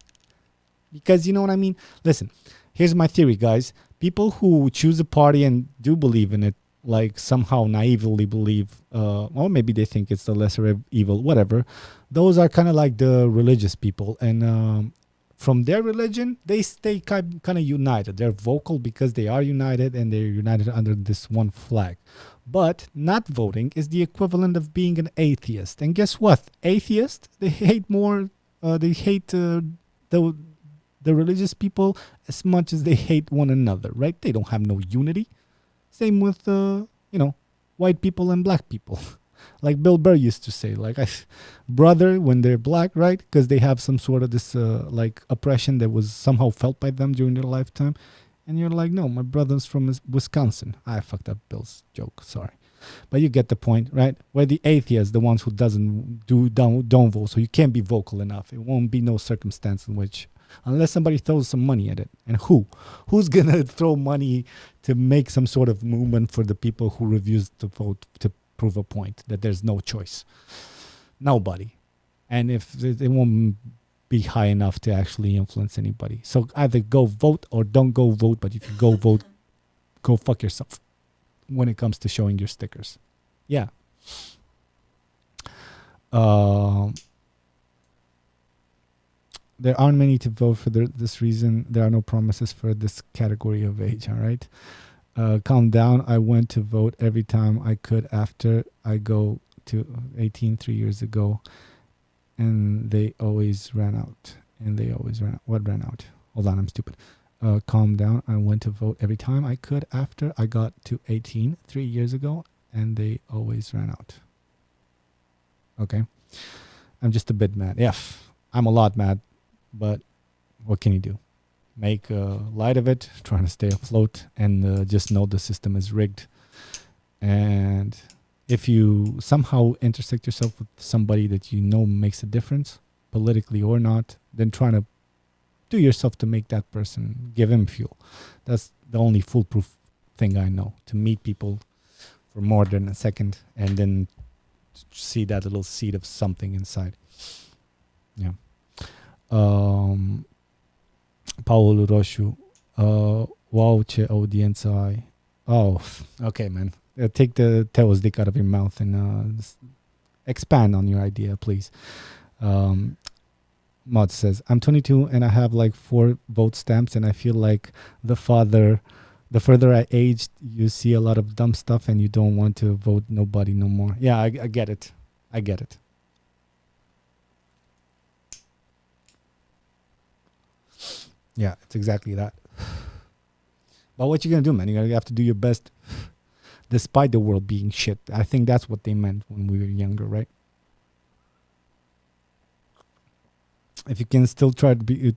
Because you know what I mean? Listen, here's my theory, guys. People who choose a party and do believe in it, like somehow naively believe, or maybe they think it's the lesser evil, whatever. Those are kind of like the religious people. And from their religion, they stay kind of united. They're vocal because they are united and they're united under this one flag. But not voting is the equivalent of being an atheist. And guess what? Atheists, they hate more, they hate the religious people as much as they hate one another, right? They don't have no unity. Same with, white people and black people. Like Bill Burr used to say, like, brother when they're black, right? Because they have some sort of this, oppression that was somehow felt by them during their lifetime. And you're like, no, my brother's from Wisconsin. I fucked up Bill's joke, sorry. But you get the point, right? We're the atheists, the ones who don't vote. So you can't be vocal enough. It won't be no circumstance in which, unless somebody throws some money at it. And who's gonna throw money to make some sort of movement for the people who refuse to vote to prove a point that there's no choice? Nobody. And if it won't be high enough to actually influence anybody. So either go vote or don't go vote. But if you go vote, go fuck yourself when it comes to showing your stickers. Yeah. There aren't many to vote for this reason. There are no promises for this category of age, all right? Calm down. I went to vote every time I could after I go to 18 3 years ago. And they always ran out. What ran out? Hold on, I'm stupid. Calm down. I went to vote every time I could after I got to 18 3 years ago. And they always ran out. Okay. I'm just a bit mad. Yeah, I'm a lot mad. But what can you do? Make light of it, trying to stay afloat, and just know the system is rigged. And if you somehow intersect yourself with somebody that you know makes a difference, politically or not, then trying to do yourself to make that person, give him fuel. That's the only foolproof thing I know, to meet people for more than a second and then see that little seed of something inside. Yeah. Paolo Roshu, wow, ce audiența ai. Oh, okay, man. Take the Teo's dick out of your mouth and expand on your idea, please. Mod says, I'm 22 and I have like 4 vote stamps, and I feel like the further I aged, you see a lot of dumb stuff and you don't want to vote nobody no more. Yeah, I get it. I get it. Yeah, it's exactly that. But what you gonna do, man? You have to do your best, despite the world being shit. I think that's what they meant when we were younger, right? If you can still try to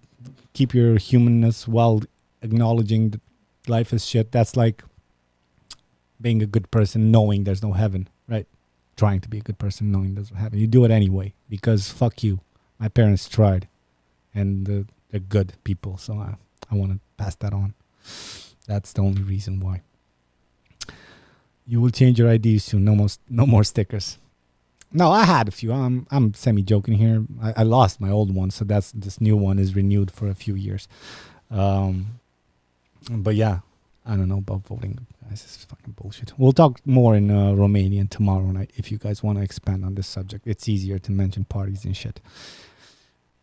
keep your humanness while acknowledging that life is shit, that's like being a good person knowing there's no heaven, right? Trying to be a good person knowing there's no heaven. You do it anyway because fuck you. My parents tried, and they're good people, so I want to pass that on. That's the only reason why. You will change your ID soon. No more stickers. No, I had a few. I'm semi joking here. I lost my old one, so this new one is renewed for a few years. But yeah, I don't know about voting. This is fucking bullshit. We'll talk more in Romanian tomorrow night if you guys want to expand on this subject. It's easier to mention parties and shit.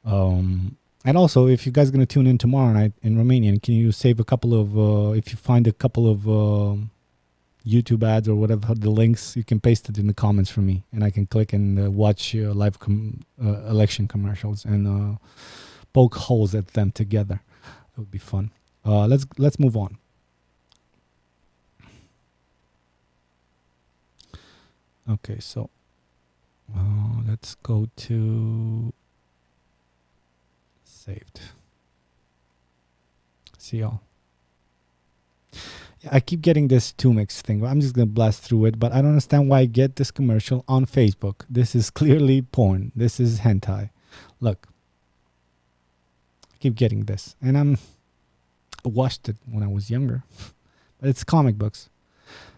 And also, if you guys are gonna tune in tomorrow night in Romanian, can you save a couple of if you find a couple of YouTube ads or whatever, the links, you can paste it in the comments for me, and I can click and watch live election commercials and poke holes at them together. It would be fun. Let's move on. Okay, so let's go to saved. See y'all. I keep getting this 2mix thing. I'm just going to blast through it, but I don't understand why I get this commercial on Facebook. This is clearly porn. This is hentai. Look. I keep getting this. And I watched it when I was younger. But it's comic books.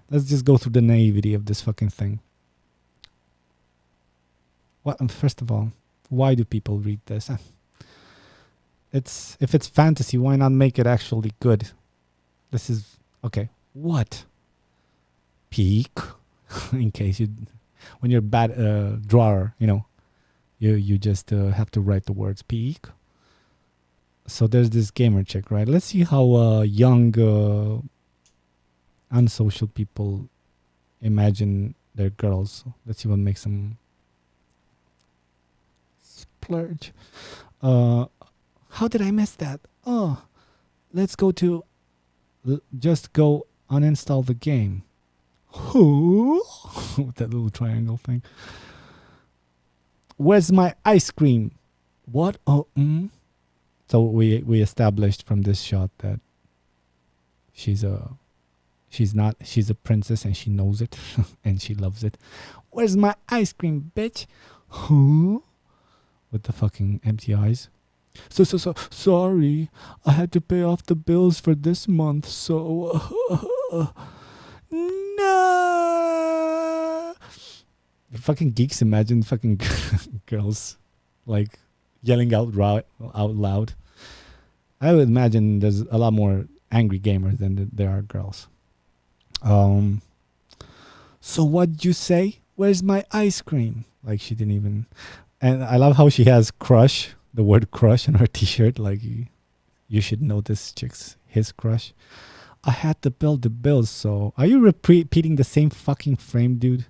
Let's just go through the naivety of this fucking thing. First of all, why do people read this? If it's fantasy, why not make it actually good? This is... Okay, what? Peak, in case when you're a bad drawer, you just have to write the words peak. So there's this gamer chick, right? Let's see how young, unsocial people imagine their girls. Let's see what makes them splurge. How did I miss that? Oh, let's go to... Just go uninstall the game. Who? With that little triangle thing. Where's my ice cream? What? Oh, So we established from this shot that she's a princess and she knows it and she loves it. Where's my ice cream, bitch? Who? With the fucking empty eyes. So sorry, I had to pay off the bills for this month, so no. The fucking geeks imagine fucking girls like yelling out loud. I would imagine there's a lot more angry gamers than there are girls. So what'd you say? Where's my ice cream? Like she didn't even. And I love how she has crush. The word crush on her t-shirt, like you should know this chick's his crush. I had to build the bills, so are you repeating the same fucking frame, dude?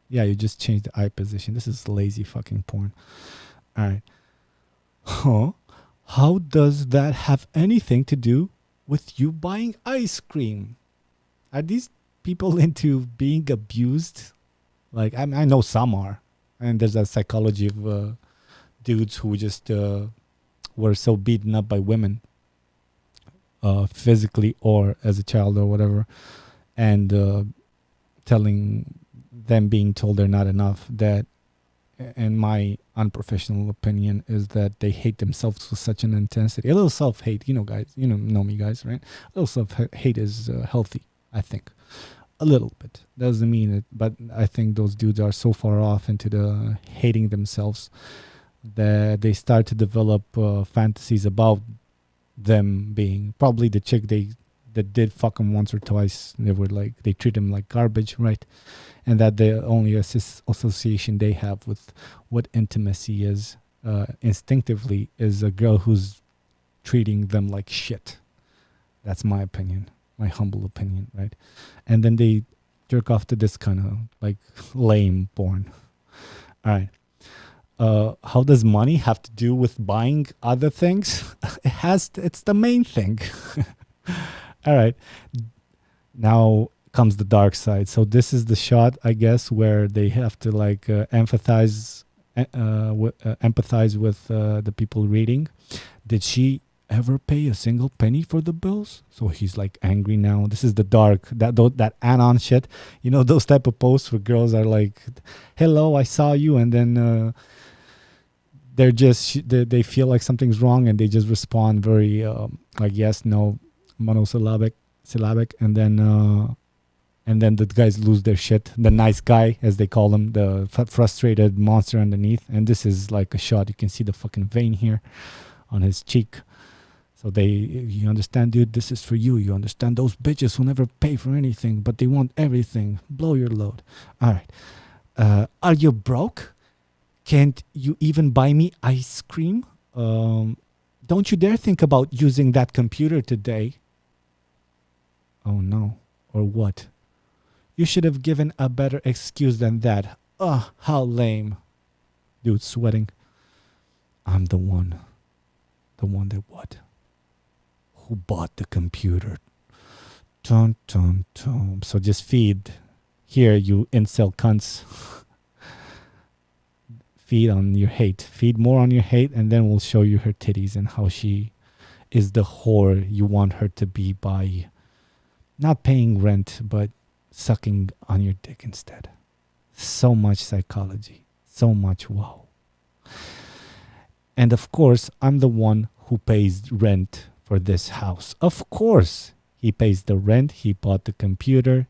Yeah, you just changed the eye position. This is lazy fucking porn. All right. Huh? How does that have anything to do with you buying ice cream? Are these people into being abused? Like, I know some are, and there's a psychology of dudes who just were so beaten up by women physically or as a child or whatever, and being told they're not enough, that in my unprofessional opinion is that they hate themselves with such an intensity. A little self-hate, guys, know me guys, right? A little self-hate is healthy, I think. A little bit. Doesn't mean it, but I think those dudes are so far off into the hating themselves that they start to develop fantasies about them being probably the chick that did fuck them once or twice. They treat them like garbage, right? And that the only association they have with what intimacy is instinctively is a girl who's treating them like shit. That's my opinion, my humble opinion, right? And then they jerk off to this kind of like lame porn. All right. How does money have to do with buying other things? It's the main thing. All right. Now comes the dark side. So this is the shot, I guess, where they have to like empathize with the people reading. Did she ever pay a single penny for the bills? So he's like angry now. This is the dark, that anon shit. You know, those type of posts where girls are like, "Hello, I saw you," and then they feel like something's wrong, and they just respond very like yes, no, monosyllabic, and then the guys lose their shit. The nice guy, as they call him, the frustrated monster underneath. And this is like a shot. You can see the fucking vein here on his cheek. So you understand, dude, this is for you. You understand those bitches who never pay for anything, but they want everything. Blow your load. All right. Are you broke? Can't you even buy me ice cream? Don't you dare think about using that computer today. Oh no. Or what? You should have given a better excuse than that. Ugh, how lame. Dude, sweating. I'm the one. The one that what? Who bought the computer? Dun, dun, dun. So just feed. Here, you incel cunts. Feed on your hate. Feed more on your hate, and then we'll show you her titties and how she is the whore you want her to be by not paying rent, but sucking on your dick instead. So much psychology. So much wow. And of course, I'm the one who pays rent for this house. Of course, he pays the rent. He bought the computer.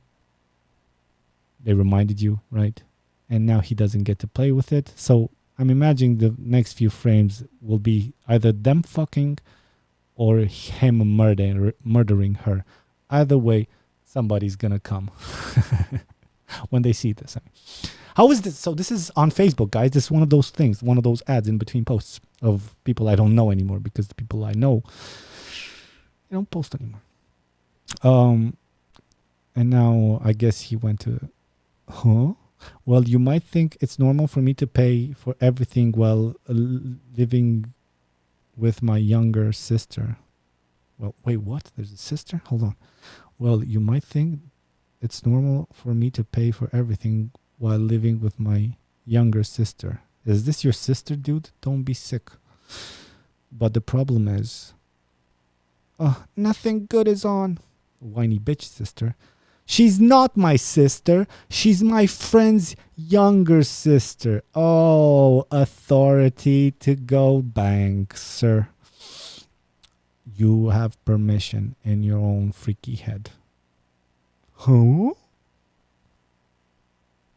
They reminded you, right? And now he doesn't get to play with it. So I'm imagining the next few frames will be either them fucking or him murdering her. Either way, somebody's gonna come when they see this. How is this? So this is on Facebook, guys. This is one of those things, one of those ads in between posts of people I don't know anymore, because the people I know, they don't post anymore. And now I guess he went to, well, you might think it's normal for me to pay for everything while living with my younger sister. Well, wait, what? There's a sister? Hold on. Well, you might think it's normal for me to pay for everything while living with my younger sister. Is this your sister, dude? Don't be sick. But the problem is, nothing good is on. Whiny bitch sister. She's not my sister. She's my friend's younger sister. Oh, authority to go bang, sir. You have permission in your own freaky head. Huh?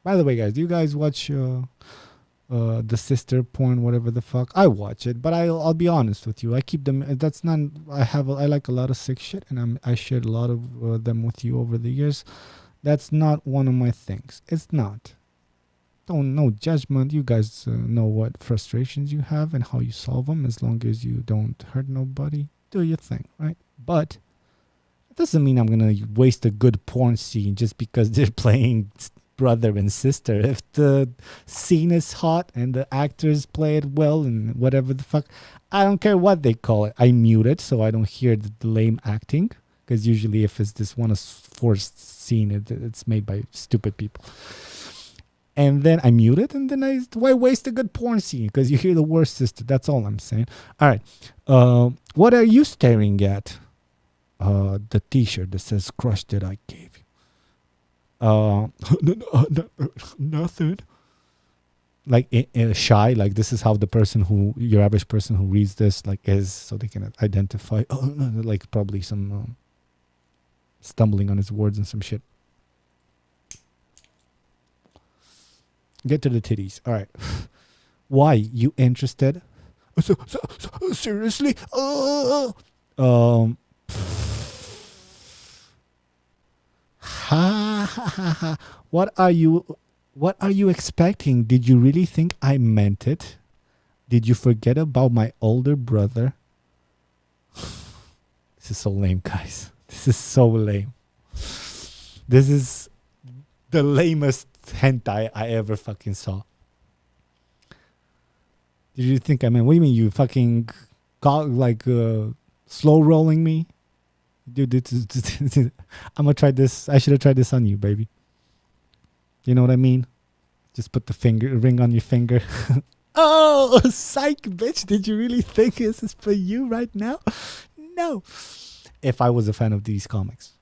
By the way, guys, do you guys watch the sister porn, whatever the fuck? I watch it, but I'll be honest with you. I keep them. That's not. I like a lot of sick shit, and I shared a lot of them with you over the years. That's not one of my things. It's not. No judgment. You guys know what frustrations you have and how you solve them. As long as you don't hurt nobody, do your thing, right? But it doesn't mean I'm gonna waste a good porn scene just because they're playing brother and sister. If the scene is hot and the actors play it well and whatever the fuck, I don't care what they call it. I mute it so I don't hear the lame acting, because usually if it's this one forced scene, it's made by stupid people. And then I mute it, and then why waste a good porn scene? Because you hear the word sister. That's all I'm saying. All right. What are you staring at? The t-shirt that says crush that I gave you. Nothing. Like shy, like this is how the person your average person who reads this like is, so they can identify. Oh no, like probably some stumbling on his words and some shit. Get to the titties. All right. Why you interested? Seriously? What are you expecting? Did you really think I meant it? Did you forget about my older brother? This is so lame, guys. This is so lame. This is the lamest hentai I ever fucking saw. Did you think I meant? What do you mean? You fucking slow rolling me? Dude, I'm gonna try this. I should have tried this on you, baby. You know what I mean? Just put the finger ring on your finger. Oh, psych, bitch. Did you really think this is for you right now? No. If I was a fan of these comics.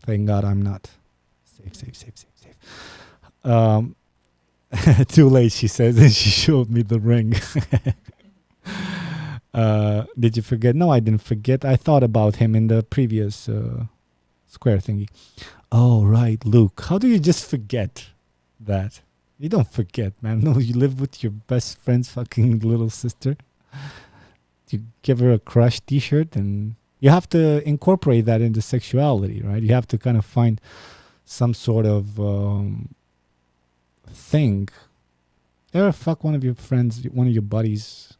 Thank God I'm not. Save. Um, too late, she says, and she showed me the ring. Did you forget? No, I didn't forget. I thought about him in the previous square thingy. Oh, right, Luke. How do you just forget that? You don't forget, man. No, you live with your best friend's fucking little sister. You give her a crush t-shirt, and you have to incorporate that into sexuality, right? You have to kind of find some sort of thing. Ever fuck one of your friends, one of your buddies'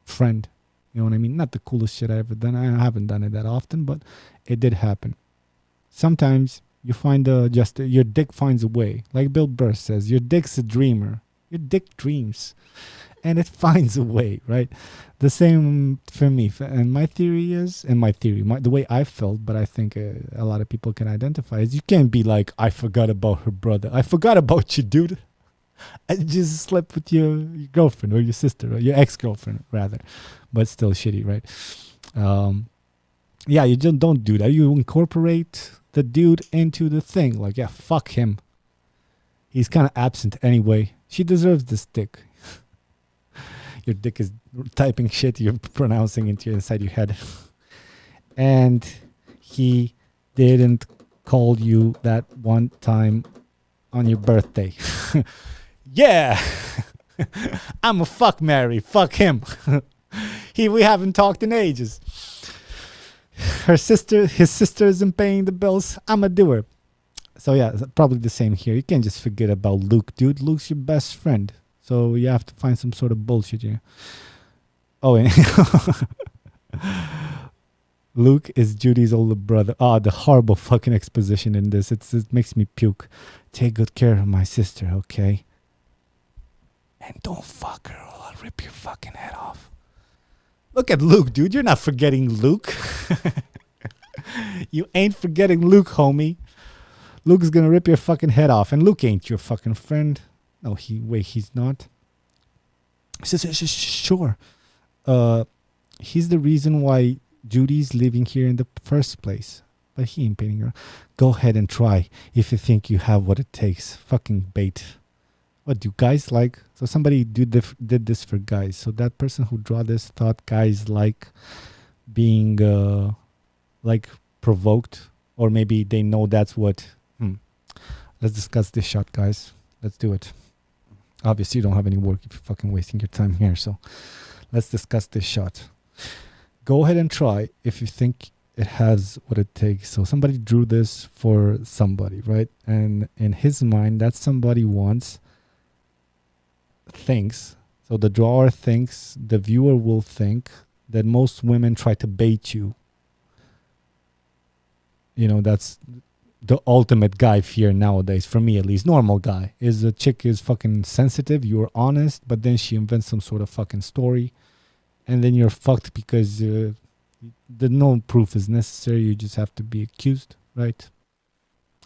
friend? You know what I mean? Not the coolest shit I ever done. I haven't done it that often, but it did happen. Sometimes you find your dick finds a way. Like Bill Burr says, your dick's a dreamer. Your dick dreams. And it finds a way, right? The same for me. And my theory is, the way I felt, but I think a lot of people can identify, is you can't be like, I forgot about her brother. I forgot about you, dude. I just slept with your girlfriend or your sister or your ex-girlfriend, rather. But still shitty, right? Yeah, you just don't do that. You incorporate the dude into the thing. Like, yeah, fuck him. He's kind of absent anyway. She deserves this dick. Your dick is typing shit you're pronouncing into inside your head. And he didn't call you that one time on your birthday. Yeah. I'm a fuck Mary. Fuck him. We haven't talked in ages. His sister isn't paying the bills. I'm a doer. So yeah, probably the same here. You can't just forget about Luke, dude. Luke's your best friend. So you have to find some sort of bullshit here. Oh, and Luke is Judy's older brother. Oh, the horrible fucking exposition in this. It makes me puke. Take good care of my sister, okay? And don't fuck her or I'll rip your fucking head off. Look at Luke, dude. You're not forgetting Luke. You ain't forgetting Luke, homie. Luke's gonna rip your fucking head off. And Luke ain't your fucking friend. No, he's not. Sure. He's the reason why Judy's living here in the first place. But he ain't paying her. Go ahead and try if you think you have what it takes. Fucking bait. What do guys like? So somebody did this for guys. So that person who draw this thought guys like being like provoked, or maybe they know that's what. Let's discuss this shot, guys. Let's do it. Obviously, you don't have any work if you're fucking wasting your time here. So let's discuss this shot. Go ahead and try if you think it has what it takes. So somebody drew this for somebody, right? And in his mind, that somebody thinks, so the drawer thinks, the viewer will think that most women try to bait you. You know, that's the ultimate guy fear nowadays, for me at least. Normal guy is a chick is fucking sensitive, you're honest, but then she invents some sort of fucking story, and then you're fucked because the no proof is necessary. You just have to be accused, right?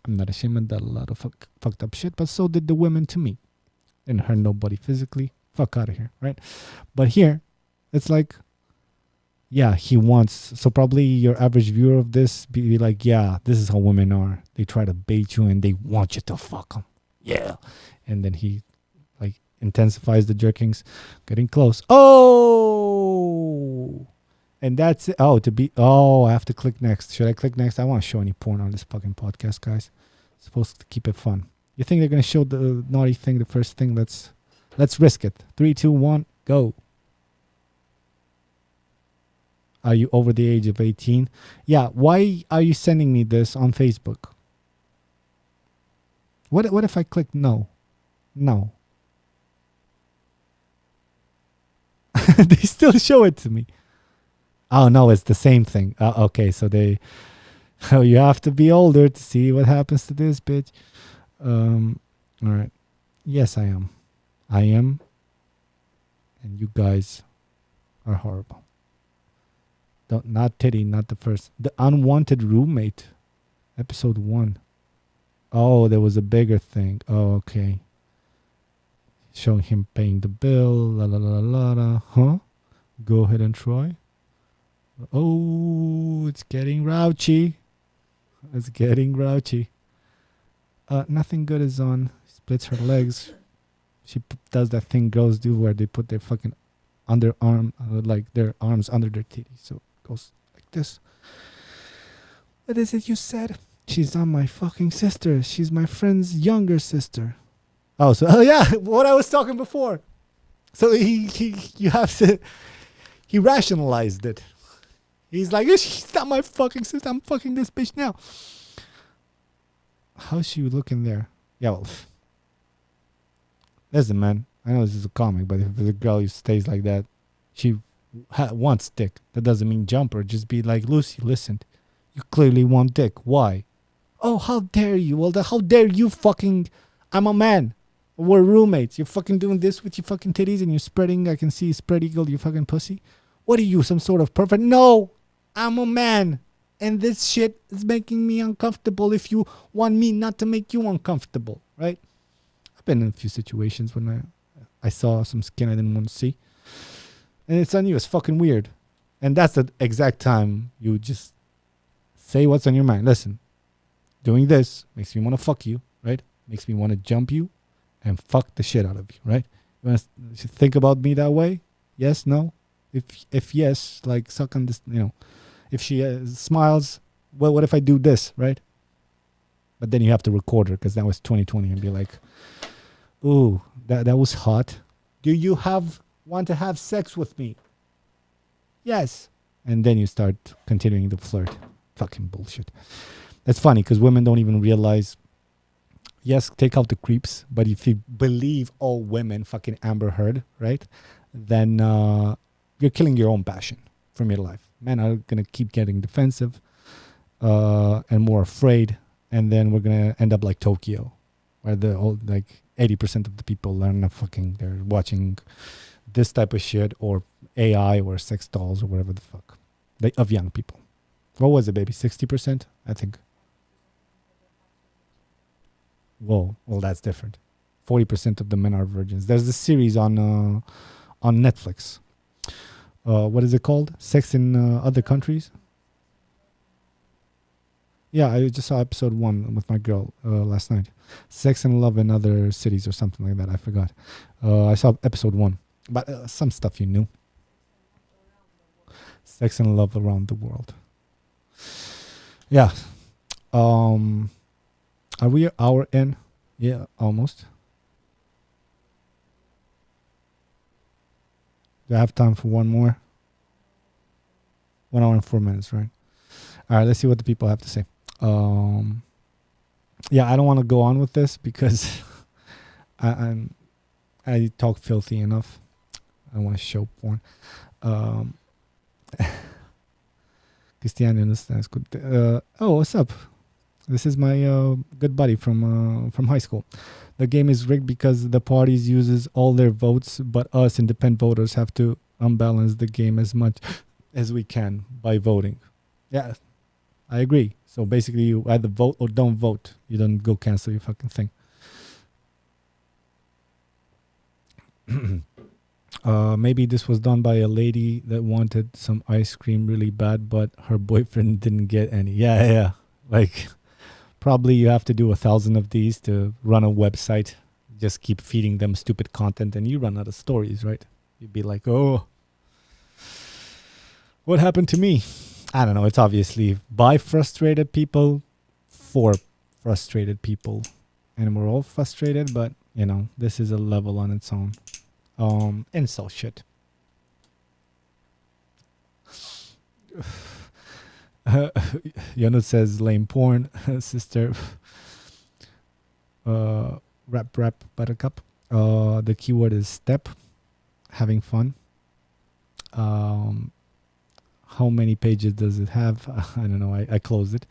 I'm not ashamed of that. A lot of fucked up shit, but so did the women to me. Didn't hurt nobody physically. Fuck out of here, right? But here, it's like, yeah, he wants. So probably your average viewer of this be like, yeah, this is how women are. They try to bait you and they want you to fuck them. Yeah. And then he like intensifies the jerkings, getting close. Oh, and that's it. Oh, I have to click next. Should I click next? I want to show any porn on this fucking podcast, guys. Supposed to keep it fun. You think they're gonna show the naughty thing, the first thing? Let's risk it. 3, 2, 1, go. Are you over the age of 18? Yeah. Why are you sending me this on Facebook? What if I click no? No. They still show it to me. Oh no, it's the same thing. Okay, so you have to be older to see what happens to this bitch. All right. Yes, I am. And you guys are horrible. Not titty, not the first. The unwanted roommate, episode 1. Oh, there was a bigger thing. Oh, okay. Showing him paying the bill. La la la la la. Huh? Go ahead and try. Oh, it's getting raunchy. It's getting raunchy. Nothing good is on. Splits her legs. She does that thing girls do where they put their fucking underarm, like their arms under their titties. So it goes like this. What is it you said? She's not my fucking sister. She's my friend's younger sister. Oh yeah, what I was talking before. So you have to, he rationalized it. He's like, she's not my fucking sister. I'm fucking this bitch now. How's she looking there? Yeah, well, listen, man. I know this is a comic, but if the girl stays like that, she wants dick. That doesn't mean jump her. Just be like, Lucy, listen. You clearly want dick. Why? Oh, how dare you? Well, how dare you fucking... I'm a man. We're roommates. You're fucking doing this with your fucking titties and you're spreading... I can see you spread eagle your fucking pussy. What are you, some sort of perfect? No! I'm a man. And this shit is making me uncomfortable if you want me not to make you uncomfortable, right? I've been in a few situations when I saw some skin I didn't want to see. And it's on you. It's fucking weird. And that's the exact time you just say what's on your mind. Listen, doing this makes me want to fuck you, right? Makes me want to jump you and fuck the shit out of you, right? You want to think about me that way? Yes, no? If yes, like suck on this, if she smiles, well, what if I do this, right? But then you have to record her because that was 2020 and be like, ooh, that was hot. Do you want to have sex with me? Yes. And then you start continuing the flirt. Fucking bullshit. That's funny because women don't even realize, yes, take out the creeps, but if you believe all women fucking Amber Heard, right? Then you're killing your own passion from your life. Men are going to keep getting defensive and more afraid. And then we're going to end up like Tokyo, where the old, like 80% of the people are not fucking, they're watching this type of shit or AI or sex dolls or whatever the fuck of young people. What was it, baby? 60%? I think. Whoa, well, that's different. 40% of the men are virgins. There's this series on Netflix. What is it called? Sex in Other Countries? Yeah, I just saw episode 1 with my girl last night. Sex and Love in Other Cities or something like that. I forgot. I saw episode 1. But some stuff you knew. Sex and Love Around the World. Yeah. Are we an hour in? Yeah, almost. Do I have time for one more? 1 hour and 4 minutes, right? All right, let's see what the people have to say. Yeah, I don't want to go on with this because I talk filthy enough. I want to show porn. Christian understands. Oh, what's up? This is my good buddy from high school. The game is rigged because the parties uses all their votes, but us independent voters have to unbalance the game as much as we can by voting. Yeah, I agree. So basically, you either vote or don't vote. You don't go cancel your fucking thing. Maybe this was done by a lady that wanted some ice cream really bad, but her boyfriend didn't get any. Yeah. Like, probably you have to do 1,000 of these to run a website. Just keep feeding them stupid content and you run out of stories, right? You'd be like, oh, what happened to me? I don't know. It's obviously by frustrated people for frustrated people. And we're all frustrated, but, this is a level on its own. Insult shit. Yonut says lame porn. Sister. Rap, buttercup. The keyword is step. Having fun. How many pages does it have? I don't know. I closed it.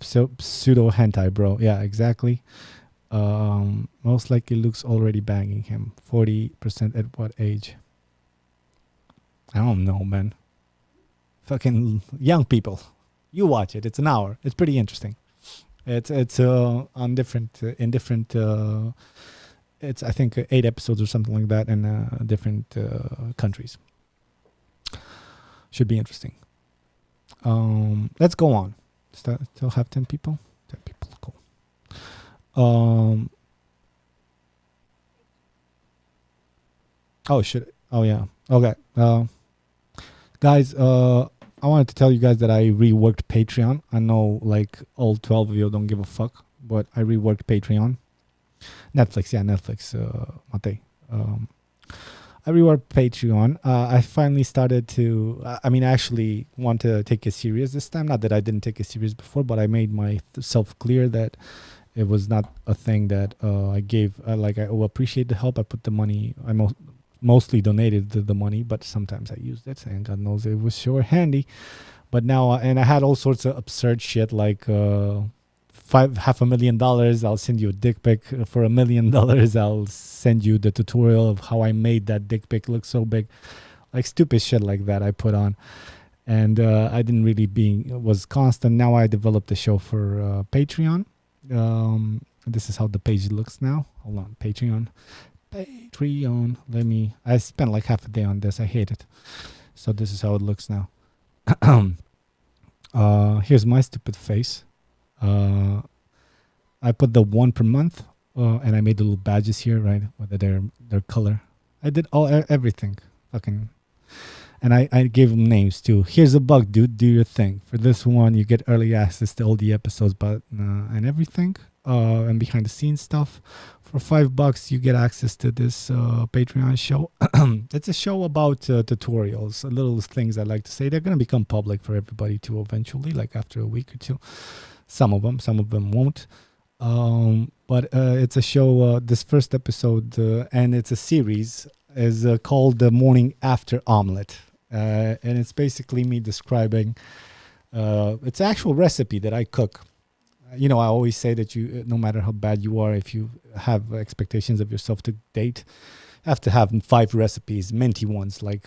So pseudo hentai, bro. Yeah, exactly. Most likely Luke's already banging him. 40% at what age? I don't know, man. fucking young people. You watch it. It's an hour. It's pretty interesting. It's on different in different. It's I think 8 episodes or something like that in different countries. Should be interesting. Let's go on. Still have 10 people. 10 people. Cool. Oh shit. Oh yeah. Okay. Guys. I wanted to tell you guys that I reworked Patreon. I know like all 12 of you don't give a fuck, but I reworked Patreon. Netflix, yeah, Netflix, Mate. I reworked Patreon. I finally started to, I actually want to take it serious this time. Not that I didn't take it serious before, but I made myself clear that it was not a thing that I gave. I will appreciate the help. I put the money, mostly donated the money, but sometimes I used it, and God knows it was sure handy. But now, and I had all sorts of absurd shit like $500,000, I'll send you a dick pic. For $1 million, I'll send you the tutorial of how I made that dick pic look so big. Like stupid shit like that I put on. And I didn't really was constant. Now I developed a show for Patreon. This is how the page looks now. Hold on, Patreon. I spent like half a day on this. I hate it. So this is how it looks now. Here's my stupid face. I put the 1 per month, and I made the little badges here, right? Whether their color. I did everything. Fucking. And I gave them names too. Here's a bug, dude. Do your thing. For this one, you get early access to all the episodes, but and everything. And behind the scenes stuff. For $5, you get access to this Patreon show. It's a show about tutorials, little things I like to say. They're going to become public for everybody too eventually, like after a week or two. Some of them won't. But it's a show, this first episode, and it's a series, is called The Morning After Omelet. And it's basically me describing, it's an actual recipe that I cook. I always say that no matter how bad you are, if you have expectations of yourself to date, you have to have 5 recipes, minty ones, like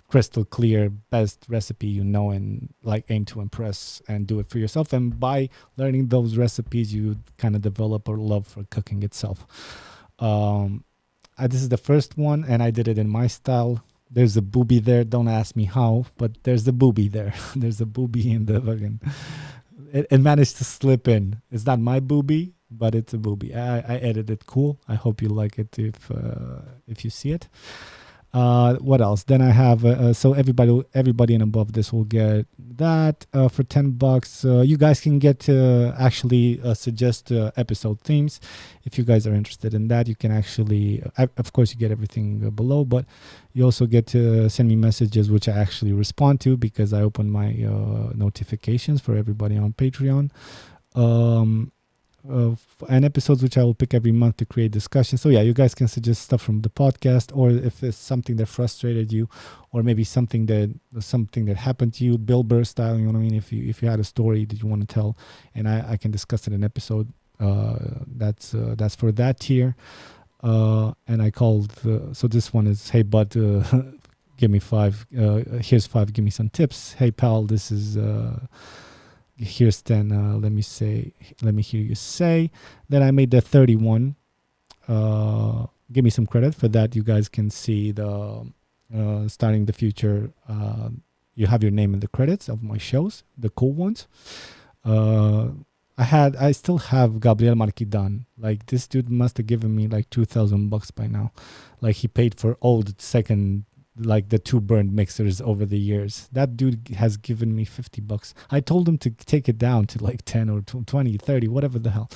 crystal clear, best recipe, and like aim to impress and do it for yourself. And by learning those recipes, you kind of develop a love for cooking itself. This is the first one, and I did it in my style. There's a booby there. Don't ask me how, but there's a booby there. There's a booby in the fucking... It managed to slip in. It's not my booby, but it's a booby. I edited it cool. I hope you like it if you see it. What else? Then I have so everybody and above this will get that for $10. You guys can get to actually suggest episode themes. If you guys are interested in that, you can actually, of course, you get everything below, but you also get to send me messages, which I actually respond to because I open my notifications for everybody on Patreon. And episodes which I will pick every month to create discussion. So yeah, you guys can suggest stuff from the podcast, or if it's something that frustrated you, or maybe something that happened to you, Bill Burr style. You know what I mean? If you had a story that you want to tell, and I can discuss it in an episode. That's for that tier. And I called. So this one is, hey bud, give me 5. Here's 5. Give me some tips. Hey pal, this is. Here's 10. Let me hear you say. Then I made the 31. Give me some credit for that. You guys can see the starting the future. You have your name in the credits of my shows, the cool ones. I still have Gabriel Marquidan. Like this dude must have given me like $2,000 by now. Like he paid for all the second, like the 2 burned mixers over the years. That dude has given me $50. I told him to take it down to like 10 or 20, 30, whatever the hell.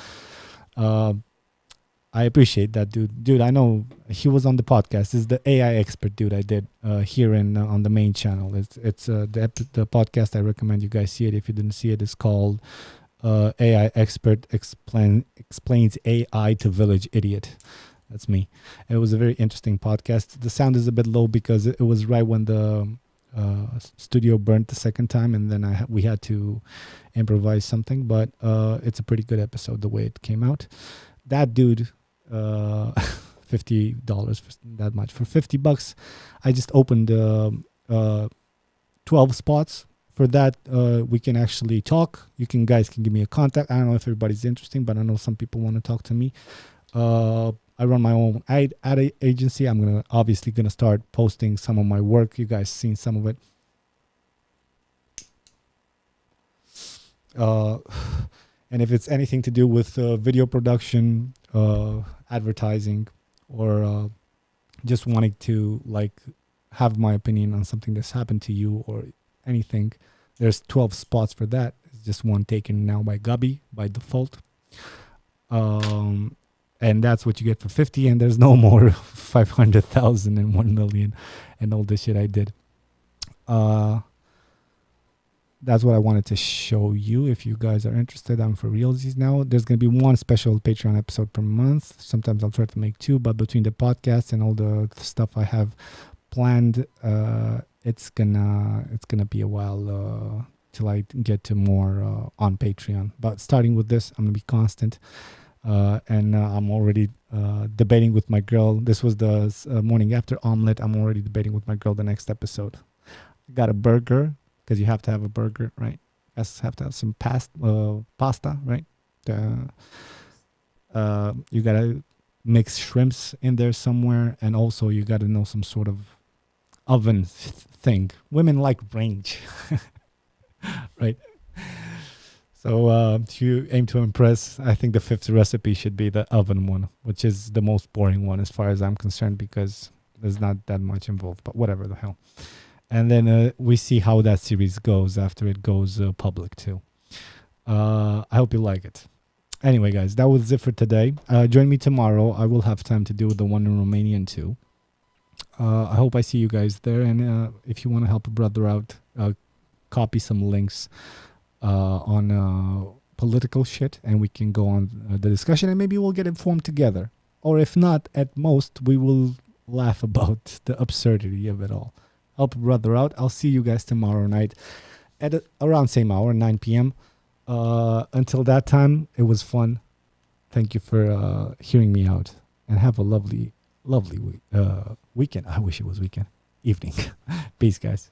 I appreciate that dude. I know he was on the podcast. This is the AI expert dude I did here on the main channel. It's the podcast. I recommend you guys see it. If you didn't see it, it's called AI expert explains AI to village idiot. That's me. It was a very interesting podcast. The sound is a bit low because it was right when the studio burnt the second time, and then we had to improvise something. But it's a pretty good episode the way it came out. That dude, $50 for that much. For $50, I just opened 12 spots For that, we can actually talk. Guys can give me a contact. I don't know if everybody's interesting, but I know some people want to talk to me. I run my own ad agency. I'm obviously gonna start posting some of my work. You guys seen some of it. And if it's anything to do with video production, advertising, or just wanting to like have my opinion on something that's happened to you or anything, there's 12 spots for that. It's just one taken now by Gubby by default. And that's what you get for 50, and there's no more 500,000 and 1 million and all this shit I did. That's what I wanted to show you. If you guys are interested, I'm for realsies now. There's going to be one special Patreon episode per month. Sometimes I'll try to make two, but between the podcast and all the stuff I have planned, it's gonna be a while till I get to more on Patreon. But starting with this, I'm gonna be constant. And I'm already debating with my girl. This was the morning after omelet. I'm already debating with my girl the next episode. I got a burger, because you have to have a burger, right? You have to have some pasta, right? You gotta mix shrimps in there somewhere, and also you gotta know some sort of oven thing. Women like range, right? So if you aim to impress, I think the fifth recipe should be the oven one, which is the most boring one as far as I'm concerned, because there's not that much involved, but whatever the hell. And then we see how that series goes after it goes public too. I hope you like it. Anyway, guys, that was it for today. Join me tomorrow. I will have time to do the one in Romanian too. I hope I see you guys there. And if you want to help a brother out, copy some links on political shit, and we can go on the discussion, and maybe we'll get informed together. Or if not, at most, we will laugh about the absurdity of it all. Help a brother out. I'll see you guys tomorrow night at around same hour, 9 p.m. Until that time, it was fun. Thank you for hearing me out, and have a lovely weekend. I wish it was weekend. Evening. Peace, guys.